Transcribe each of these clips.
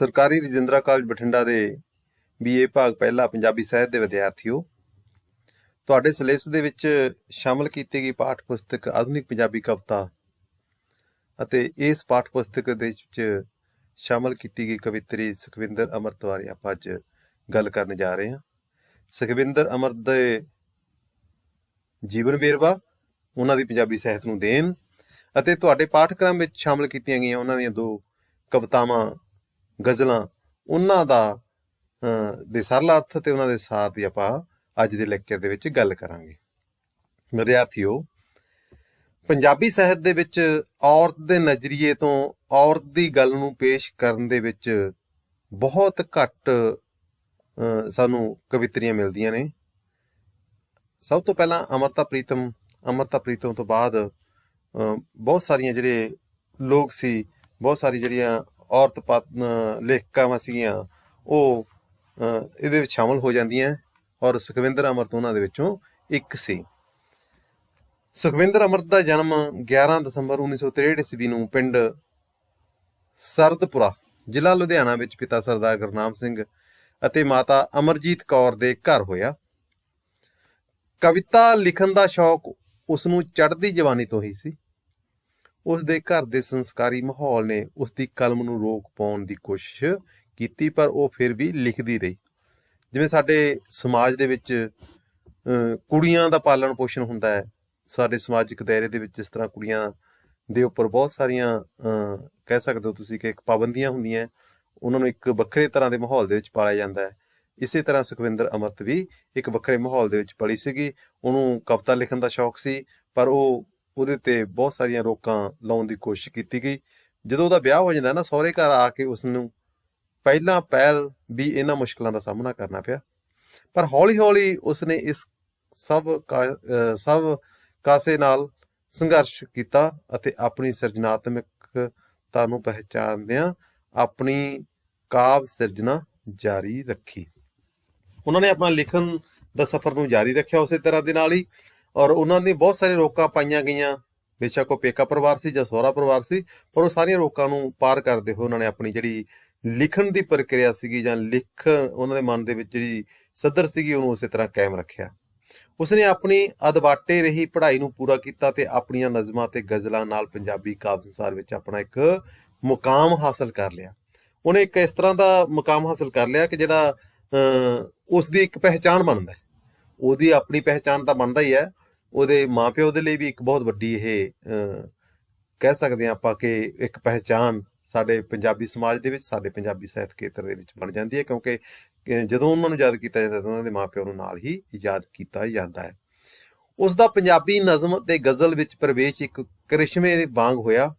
ਸਰਕਾਰੀ ਰਜਿੰਦਰਾ ਕਾਲਜ ਬਠਿੰਡਾ ਦੇ BA ਭਾਗ ਪਹਿਲਾ ਪੰਜਾਬੀ ਸਾਹਿਤ ਦੇ ਵਿਦਿਆਰਥੀਓ, ਤੁਹਾਡੇ ਸਿਲੇਬਸ ਦੇ ਵਿੱਚ ਸ਼ਾਮਲ ਕੀਤੀ ਗਈ ਪਾਠ ਪੁਸਤਕ ਆਧੁਨਿਕ ਪੰਜਾਬੀ ਕਵਿਤਾ ਅਤੇ ਇਸ ਪਾਠ ਪੁਸਤਕ ਦੇ ਵਿੱਚ ਸ਼ਾਮਲ ਕੀਤੀ ਗਈ ਕਵਿੱਤਰੀ ਸੁਖਵਿੰਦਰ ਅਮਰਤ ਬਾਰੇ ਆਪਾਂ ਅੱਜ ਗੱਲ ਕਰਨ ਜਾ ਰਹੇ ਹਾਂ। ਸੁਖਵਿੰਦਰ ਅਮਰਤ ਦੇ ਜੀਵਨ ਵੇਰਵਾ, ਉਹਨਾਂ ਦੀ ਪੰਜਾਬੀ ਸਾਹਿਤ ਨੂੰ ਦੇਣ ਅਤੇ ਤੁਹਾਡੇ ਪਾਠਕ੍ਰਮ ਵਿੱਚ ਸ਼ਾਮਲ ਕੀਤੀਆਂ ਗਈਆਂ ਉਹਨਾਂ ਦੀਆਂ ਦੋ ਕਵਿਤਾਵਾਂ, ਗਜ਼ਲਾਂ, ਉਹਨਾਂ ਦਾ ਦੇ ਸਰਲ ਅਰਥ ਤੇ ਉਹਨਾਂ ਦੇ ਸਾਰ ਦੀ ਆਪਾਂ ਅੱਜ ਦੇ ਲੈਕਚਰ ਦੇ ਵਿੱਚ ਗੱਲ ਕਰਾਂਗੇ। ਵਿਦਿਆਰਥੀਓ, ਪੰਜਾਬੀ ਸਾਹਿਤ ਦੇ ਵਿੱਚ ਔਰਤ ਦੇ ਨਜ਼ਰੀਏ ਤੋਂ ਔਰਤ ਦੀ ਗੱਲ ਨੂੰ ਪੇਸ਼ ਕਰਨ ਦੇ ਵਿੱਚ ਬਹੁਤ ਘੱਟ ਸਾਨੂੰ ਕਵਿੱਤਰੀਆਂ ਮਿਲਦੀਆਂ ਨੇ। ਸਭ ਤੋਂ ਪਹਿਲਾਂ ਅਮਰਤਾ ਪ੍ਰੀਤਮ ਤੋਂ ਬਾਅਦ ਬਹੁਤ ਸਾਰੀਆਂ ਜਿਹੜੇ ਲੋਕ ਸੀ, ਬਹੁਤ ਸਾਰੀ ਜਿਹੜੀਆਂ ਔਰਤ ਲੇਖਿਕਾਵਾਂ ਸੀਗੀਆਂ, ਉਹ ਇਹਦੇ ਵਿੱਚ ਸ਼ਾਮਲ ਹੋ ਜਾਂਦੀਆਂ ਔਰ ਸੁਖਵਿੰਦਰ ਅਮਰਤ ਉਹਨਾਂ ਦੇ ਵਿੱਚੋਂ ਇੱਕ ਸੀ। ਸੁਖਵਿੰਦਰ ਅਮਰਤ ਦਾ ਜਨਮ 11 ਦਸੰਬਰ 1963 ਈਸਵੀ ਨੂੰ ਪਿੰਡ ਸਰਦਪੁਰਾ, ਜ਼ਿਲ੍ਹਾ ਲੁਧਿਆਣਾ ਵਿੱਚ ਪਿਤਾ ਸਰਦਾਰ ਗੁਰਨਾਮ ਸਿੰਘ ਅਤੇ ਮਾਤਾ ਅਮਰਜੀਤ ਕੌਰ ਦੇ ਘਰ ਹੋਇਆ। ਕਵਿਤਾ ਲਿਖਣ ਦਾ ਸ਼ੌਕ ਉਸ ਨੂੰ ਚੜ੍ਹਦੀ ਜਵਾਨੀ ਤੋਂ ਹੀ ਸੀ। ਉਸ ਦੇ ਘਰ ਦੇ ਸੰਸਕਾਰੀ ਮਾਹੌਲ ਨੇ ਉਸ ਦੀ ਕਲਮ ਨੂੰ ਰੋਕ ਪਾਉਣ ਦੀ ਕੋਸ਼ਿਸ਼ ਕੀਤੀ, ਪਰ ਉਹ ਫਿਰ ਵੀ ਲਿਖਦੀ ਰਹੀ। ਜਿਵੇਂ ਸਾਡੇ ਸਮਾਜ ਦੇ ਵਿੱਚ ਕੁੜੀਆਂ ਦਾ ਪਾਲਣ ਪੋਸ਼ਣ ਹੁੰਦਾ ਹੈ, ਸਾਡੇ ਸਮਾਜਿਕ ਦਾਇਰੇ ਦੇ ਵਿੱਚ ਇਸ ਤਰ੍ਹਾਂ ਕੁੜੀਆਂ ਦੇ ਉੱਪਰ ਬਹੁਤ ਸਾਰੀਆਂ ਕਹਿ ਸਕਦੇ ਹੋ ਤੁਸੀਂ ਕਿ ਇੱਕ ਪਾਬੰਦੀਆਂ ਹੁੰਦੀਆਂ, ਉਹਨਾਂ ਨੂੰ ਇੱਕ ਵੱਖਰੇ ਤਰ੍ਹਾਂ ਦੇ ਮਾਹੌਲ ਦੇ ਵਿੱਚ ਪਾਲਿਆ ਜਾਂਦਾ ਹੈ। ਇਸੇ ਤਰ੍ਹਾਂ ਸੁਖਵਿੰਦਰ ਅਮਰਤ ਵੀ ਇੱਕ ਵੱਖਰੇ ਮਾਹੌਲ ਦੇ ਵਿੱਚ ਪਲੀ ਸੀਗੀ। ਉਹਨੂੰ ਕਵਿਤਾ ਲਿਖਣ ਦਾ ਸ਼ੌਕ ਸੀ, ਪਰ ਉਹਦੇ ਤੇ ਬਹੁਤ ਸਾਰੀਆਂ ਰੋਕਾਂ ਲਾਉਣ ਦੀ ਕੋਸ਼ਿਸ਼ ਕੀਤੀ ਗਈ। ਜਦੋਂ ਉਹਦਾ ਵਿਆਹ ਹੋ ਜਾਂਦਾ ਨਾ, ਸਹੁਰੇ ਘਰ ਆ ਕੇ ਉਸਨੂੰ ਪਹਿਲ ਵੀ ਇਹਨਾਂ ਮੁਸ਼ਕਲਾਂ ਦਾ ਸਾਹਮਣਾ ਕਰਨਾ ਪਿਆ, ਪਰ ਹੌਲੀ ਹੌਲੀ ਉਸਨੇ ਇਸ ਸਭ ਕਾਸੇ ਨਾਲ ਸੰਘਰਸ਼ ਕੀਤਾ ਅਤੇ ਆਪਣੀ ਸਿਰਜਣਾਤਮਕਤਾ ਨੂੰ ਪਹਿਚਾਣਦਿਆਂ ਆਪਣੀ ਕਾਵਿ ਸਿਰਜਣਾ ਜਾਰੀ ਰੱਖੀ। ਉਹਨਾਂ ਨੇ ਆਪਣਾ ਲਿਖਣ ਦਾ ਸਫ਼ਰ ਨੂੰ ਜਾਰੀ ਰੱਖਿਆ ਉਸੇ ਤਰ੍ਹਾਂ ਦੇ ਨਾਲ ਹੀ, ਔਰ ਉਹਨਾਂ ਦੀ ਬਹੁਤ ਸਾਰੀਆਂ ਰੋਕਾਂ ਪਾਈਆਂ ਗਈਆਂ। ਬੇਸ਼ੱਕ ਉਹ ਪੇਕਾ ਪਰਿਵਾਰ ਸੀ ਜਾਂ ਸਹੁਰਾ ਪਰਿਵਾਰ ਸੀ, ਪਰ ਉਹ ਸਾਰੀਆਂ ਰੋਕਾਂ ਨੂੰ ਪਾਰ ਕਰਦੇ ਹੋਏ ਉਹਨਾਂ ਨੇ ਆਪਣੀ ਜਿਹੜੀ ਲਿਖਣ ਦੀ ਪ੍ਰਕਿਰਿਆ ਸੀਗੀ ਜਾਂ ਉਹਨਾਂ ਦੇ ਮਨ ਦੇ ਵਿੱਚ ਜਿਹੜੀ ਸੱਧਰ ਸੀਗੀ, ਉਹਨੂੰ ਉਸੇ ਤਰ੍ਹਾਂ ਕਾਇਮ ਰੱਖਿਆ। ਉਸਨੇ ਆਪਣੀ ਅਦਵਾਟੇ ਰਹੀ ਪੜ੍ਹਾਈ ਨੂੰ ਪੂਰਾ ਕੀਤਾ ਤੇ ਆਪਣੀਆਂ ਨਜ਼ਮਾਂ ਤੇ ਗਜ਼ਲਾਂ ਨਾਲ ਪੰਜਾਬੀ ਕਾਵਿ ਸੰਸਾਰ ਵਿੱਚ ਆਪਣਾ ਇੱਕ ਮੁਕਾਮ ਹਾਸਲ ਕਰ ਲਿਆ। ਉਹਨੇ ਇੱਕ ਇਸ ਤਰ੍ਹਾਂ ਦਾ ਮੁਕਾਮ ਹਾਸਲ ਕਰ ਲਿਆ ਕਿ ਜਿਹੜਾ ਉਸਦੀ ਇੱਕ ਪਹਿਚਾਣ ਬਣਦਾ ਹੈ। ਉਹਦੀ ਆਪਣੀ ਪਹਿਚਾਣ ਤਾਂ ਬਣਦਾ ਹੀ ਹੈ, ਉਹਦੇ ਮਾਂ ਪਿਓ ਦੇ ਲਈ ਵੀ ਇੱਕ ਬਹੁਤ ਵੱਡੀ ਇਹ ਕਹਿ ਸਕਦੇ ਹਾਂ ਆਪਾਂ ਕਿ ਇੱਕ ਪਹਿਚਾਣ ਸਾਡੇ ਪੰਜਾਬੀ ਸਮਾਜ ਦੇ ਵਿੱਚ, ਸਾਡੇ ਪੰਜਾਬੀ ਸਾਹਿਤ ਖੇਤਰ ਦੇ ਵਿੱਚ ਬਣ ਜਾਂਦੀ ਹੈ, ਕਿਉਂਕਿ ਜਦੋਂ ਉਹਨਾਂ ਨੂੰ ਯਾਦ ਕੀਤਾ ਜਾਂਦਾ ਤਾਂ ਉਹਨਾਂ ਦੇ ਮਾਂ ਪਿਓ ਨੂੰ ਨਾਲ ਹੀ ਯਾਦ ਕੀਤਾ ਜਾਂਦਾ ਹੈ। ਉਸ ਦਾ ਪੰਜਾਬੀ ਨਜ਼ਮ ਤੇ ਗਜ਼ਲ ਵਿੱਚ ਪ੍ਰਵੇਸ਼ ਇੱਕ ਕਰਿਸ਼ਮੇ ਵਾਂਗ ਹੋਇਆ।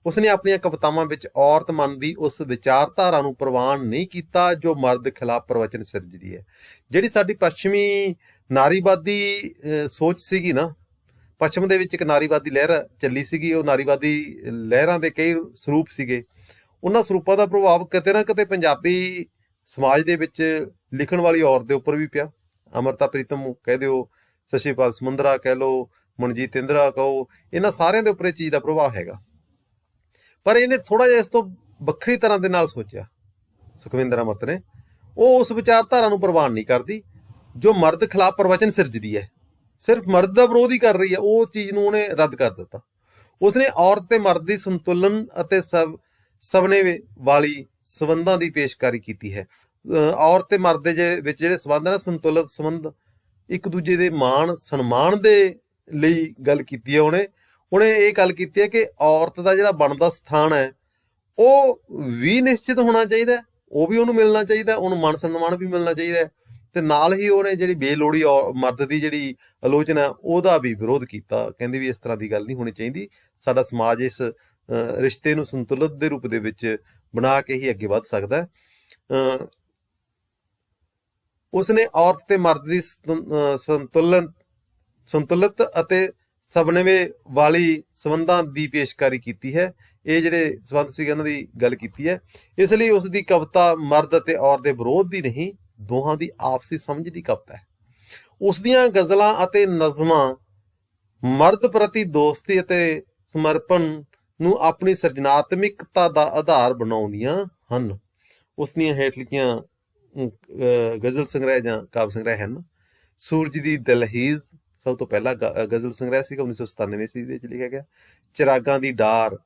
ਉਸਨੇ ਆਪਣੀਆਂ ਕਵਿਤਾਵਾਂ ਵਿੱਚ ਔਰਤ ਮਨ ਦੀ ਉਸ ਵਿਚਾਰਧਾਰਾ ਨੂੰ ਪ੍ਰਵਾਨ ਨਹੀਂ ਕੀਤਾ ਜੋ ਮਰਦ ਖਿਲਾਫ ਪ੍ਰਵਚਨ ਸਿਰਜਦੀ ਹੈ। ਜਿਹੜੀ ਸਾਡੀ ਪੱਛਮੀ ਨਾਰੀਵਾਦੀ ਸੋਚ ਸੀਗੀ ਨਾ, ਪੱਛਮ ਦੇ ਵਿੱਚ ਇੱਕ ਨਾਰੀਵਾਦੀ ਲਹਿਰ ਚੱਲੀ ਸੀਗੀ। ਉਹ ਨਾਰੀਵਾਦੀ ਲਹਿਰਾਂ ਦੇ ਕਈ ਸਰੂਪ ਸੀਗੇ। ਉਹਨਾਂ ਸਰੂਪਾਂ ਦਾ ਪ੍ਰਭਾਵ ਕਿਤੇ ਨਾ ਕਿਤੇ ਪੰਜਾਬੀ ਸਮਾਜ ਦੇ ਵਿੱਚ ਲਿਖਣ ਵਾਲੀ ਔਰਤ ਦੇ ਉੱਪਰ ਵੀ ਪਿਆ। ਅਮਰਤਾ ਪ੍ਰੀਤਮ ਕਹਿ ਦਿਓ, ਸ਼ਸ਼ੀਪਾਲ ਸਮੁੰਦਰਾ ਕਹਿ ਲਓ, ਮਨਜੀਤ ਇੰਦਰਾ ਕਹੋ, ਇਹਨਾਂ ਸਾਰਿਆਂ ਦੇ ਉੱਪਰ ਇਹ ਚੀਜ਼ ਦਾ ਪ੍ਰਭਾਵ ਹੈਗਾ। ਪਰ ਇਹਨੇ ਥੋੜਾ ਜਿਹਾ ਇਸ ਤੋਂ ਵੱਖਰੀ ਤਰ੍ਹਾਂ ਦੇ ਨਾਲ ਸੋਚਿਆ। ਸੁਖਵਿੰਦਰ ਅਮਰਤ ਨੇ ਉਹ ਉਸ ਵਿਚਾਰਧਾਰਾ ਨੂੰ ਪ੍ਰਵਾਨ ਨਹੀਂ ਕਰਦੀ ਜੋ ਮਰਦ ਖਿਲਾਫ ਪ੍ਰਵਚਨ ਸਿਰਜਦੀ ਹੈ, ਸਿਰਫ ਮਰਦ ਦਾ ਵਿਰੋਧ ਹੀ ਕਰ ਰਹੀ ਹੈ। ਉਹ ਚੀਜ਼ ਨੂੰ ਉਹਨੇ ਰੱਦ ਕਰ ਦਿੱਤਾ। ਉਸਨੇ ਔਰਤ ਤੇ ਮਰਦ ਦੀ ਸੰਤੁਲਨ ਅਤੇ ਸਬਨੇ ਵਾਲੀ ਸੰਬੰਧਾਂ ਦੀ ਪੇਸ਼ਕਾਰੀ ਕੀਤੀ ਹੈ। ਔਰਤ ਤੇ ਮਰਦ ਦੇ ਵਿੱਚ ਜਿਹੜੇ ਸੰਬੰਧ ਨੇ, ਸੰਤੁਲਿਤ ਸੰਬੰਧ, ਇੱਕ ਦੂਜੇ ਦੇ ਮਾਣ ਸਨਮਾਨ ਦੇ ਲਈ ਗੱਲ ਕੀਤੀ ਹੈ। ਉਹਨੇ ਇਹ ਗੱਲ ਕੀਤੀ ਹੈ ਕਿ ਔਰਤ ਦਾ ਜਿਹੜਾ ਬਣਦਾ ਸਥਾਨ ਹੈ ਉਹ ਵੀ ਨਿਸ਼ਚਿਤ ਹੋਣਾ ਚਾਹੀਦਾ, ਉਹ ਵੀ ਉਹਨੂੰ ਮਿਲਣਾ ਚਾਹੀਦਾ, ਉਹਨੂੰ ਮਾਣ ਸਨਮਾਨ ਵੀ ਮਿਲਣਾ ਚਾਹੀਦਾ, ਤੇ ਨਾਲ ਹੀ ਉਹਨੇ ਜਿਹੜੀ ਬੇਲੋੜੀ ਮਰਦ ਦੀ ਜਿਹੜੀ ਆਲੋਚਨਾ ਉਹਦਾ ਵੀ ਵਿਰੋਧ ਕੀਤਾ। ਕਹਿੰਦੇ ਵੀ ਇਸ ਤਰ੍ਹਾਂ ਦੀ ਗੱਲ ਨਹੀਂ ਹੋਣੀ ਚਾਹੀਦੀ, ਸਾਡਾ ਸਮਾਜ ਇਸ ਰਿਸ਼ਤੇ ਨੂੰ ਸੰਤੁਲਿਤ ਦੇ ਰੂਪ ਦੇ ਵਿੱਚ ਬਣਾ ਕੇ ਹੀ ਅੱਗੇ ਵੱਧ ਸਕਦਾ ਹੈ। ਉਸਨੇ ਔਰਤ ਤੇ ਮਰਦ ਦੀ ਸੰਤੁਲਿਤ ਅਤੇ ਸਬਨਵੇਂ ਵਾਲੀ ਸੰਬੰਧਾਂ ਦੀ ਪੇਸ਼ਕਾਰੀ ਕੀਤੀ ਹੈ। ਇਹ ਜਿਹੜੇ ਸੰਬੰਧ ਸੀਗੇ ਉਹਨਾਂ ਦੀ ਗੱਲ ਕੀਤੀ ਹੈ। ਇਸ ਲਈ ਉਸ ਦੀ ਕਵਿਤਾ ਮਰਦ ਅਤੇ ਔਰਤ ਦੇ ਵਿਰੋਧ ਦੀ ਨਹੀਂ, ਦੋਹਾਂ ਦੀ ਆਪਸੀ ਸਮਝ ਦੀ ਕਵਿਤਾ ਹੈ। ਉਸ ਦੀਆਂ ਗਜ਼ਲਾਂ ਅਤੇ ਨਜ਼ਮਾਂ ਮਰਦ ਪ੍ਰਤੀ ਦੋਸਤੀ ਅਤੇ ਸਮਰਪਣ ਨੂੰ ਆਪਣੀ ਸਿਰਜਣਾਤਮਿਕਤਾ ਦਾ ਆਧਾਰ ਬਣਾਉਂਦੀਆਂ ਹਨ। ਉਸ ਦੀਆਂ ਹੇਠ ਲਿਖੀਆਂ ਗਜ਼ਲ ਸੰਗ੍ਰਹਿ ਜਾਂ ਕਾਵਿ ਸੰਗ੍ਰਹਿ ਹਨ। ਸੂਰਜ ਦੀ ਦਲਹੀਜ਼ ਸਭ ਤੋਂ ਪਹਿਲਾ ਗਜ਼ਲ ਸੰਗ੍ਰਹਿ ਸੀਗਾ, 1997 ਈਸਵੀ ਦੇ ਵਿੱਚ ਲਿਖਿਆ ਗਿਆ। ਚਿਰਾਗਾਂ ਦੀ ਡਾਰ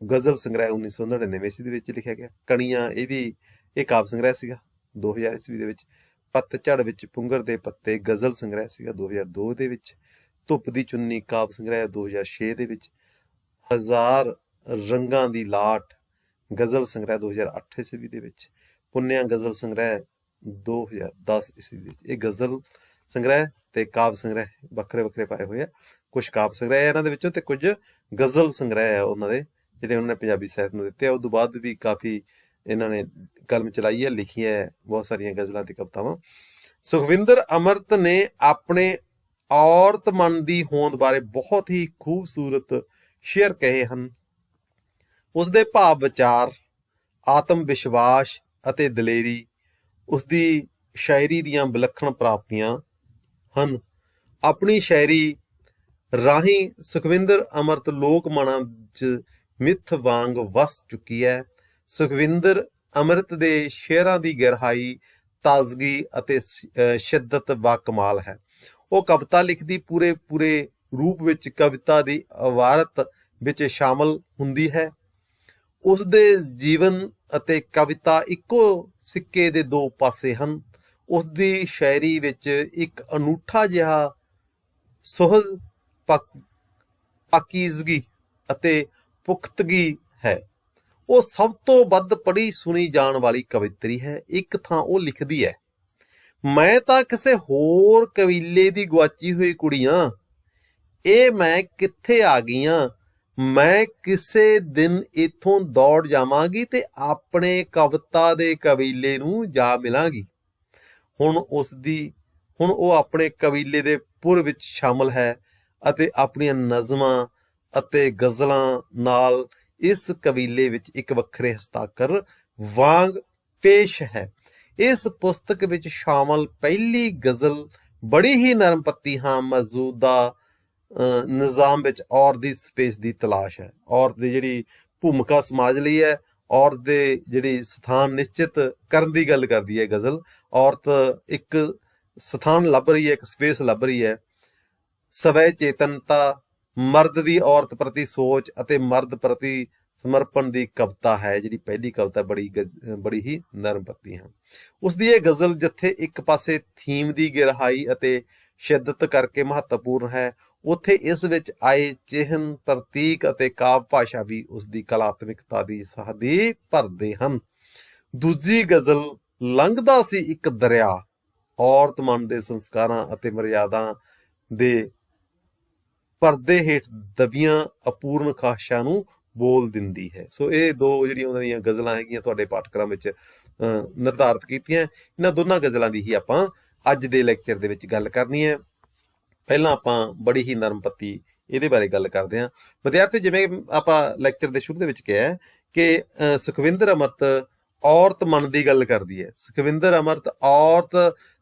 ਗਜ਼ਲ ਸੰਗ੍ਰਹਿ 1999 ਈਸਵੀ ਦੇ ਵਿੱਚ ਲਿਖਿਆ ਗਿਆ। ਕਣੀਆਂ ਇਹ ਕਾਵਿ ਸੰਗ੍ਰਹਿ ਸੀਗਾ 2000 ਈਸਵੀ ਦੇ ਵਿੱਚ। ਪੱਤਝੜ ਵਿੱਚ ਪੁੰਗਰ ਦੇ ਪੱਤੇ ਗਜ਼ਲ ਸੰਗ੍ਰਹਿ ਸੀਗਾ 2002 ਦੇ ਵਿੱਚ। ਧੁੱਪ ਦੀ ਚੁੰਨੀ ਕਾਵਿ ਸੰਗ੍ਰਹਿ 2006 ਦੇ ਵਿੱਚ। ਹਜ਼ਾਰ ਰੰਗਾਂ ਦੀ ਲਾਟ ਗਜ਼ਲ ਸੰਗ੍ਰਹਿ 2008 ਈਸਵੀ ਦੇ ਵਿੱਚ। ਪੁੰਨਿਆ ਗਜ਼ਲ ਸੰਗ੍ਰਹਿ 2010 ਈਸਵੀ ਦੇ ਵਿੱਚ। ਇਹ ਗਜ਼ਲ ਸੰਗ੍ਰਹਿ ਤੇ ਕਾਵਿ ਸੰਗ੍ਰਹਿ ਵੱਖਰੇ ਵੱਖਰੇ ਪਾਏ ਹੋਏ ਆ। ਕੁਝ ਕਾਵਿ ਸੰਗ੍ਰਹਿ ਇਹਨਾਂ ਦੇ ਵਿੱਚੋਂ ਤੇ ਕੁਝ ਗਜ਼ਲ ਸੰਗ੍ਰਹਿ ਆ ਉਹਨਾਂ ਦੇ, ਜਿਹੜੇ ਉਹਨਾਂ ਨੇ ਪੰਜਾਬੀ ਸਾਹਿਤ ਨੂੰ ਦਿੱਤੇ ਆ। ਉਦੋਂ ਬਾਅਦ ਵੀ ਕਾਫੀ ਇਹਨਾਂ ਨੇ ਕਲਮ ਚਲਾਈ ਹੈ, ਲਿਖੀ ਹੈ ਬਹੁਤ ਸਾਰੀਆਂ ਗਜ਼ਲਾਂ ਤੇ ਕਵਿਤਾਵਾਂ। ਸੁਖਵਿੰਦਰ ਅੰਮ੍ਰਿਤ ਨੇ ਆਪਣੇ ਔਰਤ ਮਨ ਦੀ ਹੋਂਦ ਬਾਰੇ ਬਹੁਤ ਹੀ ਖੂਬਸੂਰਤ ਸ਼ੇਅਰ ਕਹੇ ਹਨ। ਉਸਦੇ ਭਾਵ ਵਿਚਾਰ, ਆਤਮ ਵਿਸ਼ਵਾਸ ਅਤੇ ਦਲੇਰੀ ਉਸਦੀ ਸ਼ਾਇਰੀ ਦੀਆਂ ਵਿਲੱਖਣ ਪ੍ਰਾਪਤੀਆਂ ਹਨ। ਆਪਣੀ ਸ਼ਾਇਰੀ ਰਾਹੀਂ ਸੁਖਵਿੰਦਰ ਅੰਮ੍ਰਿਤ ਲੋਕ ਮਨਾਂ 'ਚ ਮਿੱਥ ਵਾਂਗ ਵਸ ਚੁੱਕੀ ਹੈ। ਸੁਖਵਿੰਦਰ ਅੰਮ੍ਰਿਤ ਦੇ ਸ਼ੇਅਰਾਂ ਦੀ ਗਹਿਰਾਈ, ਤਾਜ਼ਗੀ ਅਤੇ ਸ਼ਿੱਦਤ ਬਾਕਮਾਲ ਹੈ। ਉਹ ਕਵਿਤਾ ਲਿਖਦੀ ਪੂਰੇ ਰੂਪ ਵਿੱਚ ਕਵਿਤਾ ਦੀ ਅਵਾਰਤ ਵਿੱਚ ਸ਼ਾਮਲ ਹੁੰਦੀ ਹੈ। ਉਸ ਦੇ ਜੀਵਨ ਅਤੇ ਕਵਿਤਾ ਇੱਕੋ ਸਿੱਕੇ ਦੇ ਦੋ ਪਾਸੇ ਹਨ। ਉਸ ਦੀ ਸ਼ਾਇਰੀ ਵਿੱਚ ਇੱਕ ਅਨੂਠਾ ਜਿਹਾ ਸੁਹਜ, ਪਾਕੀਜ਼ਗੀ ਅਤੇ ਪੁਖਤਗੀ ਹੈ। ਉਹ ਸਭ ਤੋਂ ਵੱਧ ਪੜ੍ਹੀ ਸੁਣੀ ਜਾਣ ਵਾਲੀ ਕਵਿੱਤਰੀ ਹੈ। ਇੱਕ ਥਾਂ ਉਹ ਲਿਖਦੀ ਹੈ, ਮੈਂ ਤਾਂ ਕਿਸੇ ਹੋਰ ਕਬੀਲੇ ਦੀ ਗੁਆਚੀ ਹੋਈ ਕੁੜੀ ਆਂ, ਇਹ ਮੈਂ ਕਿੱਥੇ ਆ ਗਈ ਆਂ। ਮੈਂ ਕਿਸੇ ਦਿਨ ਇੱਥੋਂ ਦੌੜ ਜਾਵਾਂਗੀ ਤੇ ਆਪਣੇ ਕਵਿਤਾ ਦੇ ਕਬੀਲੇ ਨੂੰ ਜਾ ਮਿਲਾਂਗੀ। ਹੁਣ ਉਹ ਆਪਣੇ ਕਬੀਲੇ ਦੇ ਪੁਰ ਵਿੱਚ ਸ਼ਾਮਲ ਹੈ ਅਤੇ ਆਪਣੀਆਂ ਨਜ਼ਮਾਂ ਅਤੇ ਗਜ਼ਲਾਂ ਨਾਲ ਇਸ ਕਬੀਲੇ ਵਿੱਚ ਇੱਕ ਵੱਖਰੇ ਹਸਤਾਖਰ ਵਾਂਗ ਪੇਸ਼ ਹੈ। ਇਸ ਪੁਸਤਕ ਵਿੱਚ ਸ਼ਾਮਲ ਪਹਿਲੀ ਗਜ਼ਲ ਬੜੀ ਹੀ ਨਰਮ ਪੱਤੀ ਹਾਂ ਮੌਜੂਦਾ ਨਿਜ਼ਾਮ ਵਿੱਚ ਔਰਤ ਦੀ ਸਪੇਸ ਦੀ ਤਲਾਸ਼ ਹੈ। ਔਰਤ ਦੀ ਜਿਹੜੀ ਭੂਮਿਕਾ ਸਮਾਜ ਲਈ ਹੈ, ਔਰਤ ਦੇ ਜਿਹੜੀ ਸਥਾਨ ਨਿਸ਼ਚਿਤ ਕਰਨ ਦੀ ਗੱਲ ਕਰਦੀ ਹੈ ਗਜ਼ਲ। ਔਰਤ ਇੱਕ ਸਥਾਨ ਲੱਭ ਰਹੀ ਹੈ, ਇੱਕ ਸਪੇਸ ਲੱਭ ਰਹੀ ਹੈ। ਸਵੈ ਚੇਤਨਤਾ, ਮਰਦ ਦੀ ਔਰਤ ਪ੍ਰਤੀ ਸੋਚ ਅਤੇ ਮਰਦ ਪ੍ਰਤੀ ਸਮਰਪਣ ਦੀ ਕਵਿਤਾ ਹੈ। ਜਿਹੜੀ ਪਹਿਲੀ ਕਵਿਤਾ ਬੜੀ ਹੀ ਨਰਮ ਪੱਤੀ ਹੈ। ਉਸਦੀ ਇਹ ਗਜ਼ਲ ਜਿੱਥੇ ਇੱਕ ਪਾਸੇ ਥੀਮ ਦੀ ਗਹਿਰਾਈ ਅਤੇ ਸ਼ਿੱਦਤ ਕਰਕੇ ਮਹੱਤਵਪੂਰਨ ਹੈ, ਉੱਥੇ ਇਸ ਵਿੱਚ ਆਏ ਚਿਹਨ, ਪ੍ਰਤੀਕ ਅਤੇ ਕਾਵਿ ਭਾਸ਼ਾ ਵੀ ਉਸਦੀ ਕਲਾਤਮਿਕਤਾ ਦੀ ਸਹਦੀ ਭਰਦੇ ਹਨ। ਦੂਜੀ ਗਜ਼ਲ ਲੰਘਦਾ ਸੀ ਇੱਕ ਦਰਿਆ, ਔਰਤ ਮਨ ਦੇ ਸੰਸਕਾਰਾਂ ਅਤੇ ਮਰਿਆਦਾ ਦੇ ਪਰਦੇ ਹੇਠ ਦਬੀਆਂ ਅਪੂਰਨ ਖਾਸ਼ਾਂ ਨੂੰ ਬੋਲ ਦਿੰਦੀ ਹੈ। ਸੋ ਇਹ ਦੋ ਜਿਹੜੀਆਂ ਉਹਨਾਂ ਦੀਆਂ ਗਜ਼ਲਾਂ ਹੈਗੀਆਂ ਤੁਹਾਡੇ ਪਾਠਕ੍ਰਮ ਵਿੱਚ ਨਿਰਧਾਰਿਤ ਕੀਤੀਆਂ। ਇਹਨਾਂ ਦੋਨਾਂ ਗਜ਼ਲਾਂ ਦੀ ਹੀ ਆਪਾਂ ਅੱਜ ਦੇ ਲੈਕਚਰ ਦੇ ਵਿੱਚ ਗੱਲ ਕਰਨੀ ਹੈ। ਪਹਿਲਾਂ ਆਪਾਂ ਬੜੀ ਹੀ ਨਰਮ ਪੱਤੀ ਇਹਦੇ ਬਾਰੇ ਗੱਲ ਕਰਦੇ ਹਾਂ। ਵਿਦਿਆਰਥੀ, ਜਿਵੇਂ ਆਪਾਂ ਲੈਕਚਰ ਦੇ ਸ਼ੁਰੂ ਦੇ ਵਿੱਚ ਕਿਹਾ ਕਿ ਸੁਖਵਿੰਦਰ ਅੰਮ੍ਰਿਤ ਔਰਤ ਮਨ ਦੀ ਗੱਲ ਕਰਦੀ ਹੈ। ਸੁਖਵਿੰਦਰ ਅੰਮ੍ਰਿਤ ਔਰਤ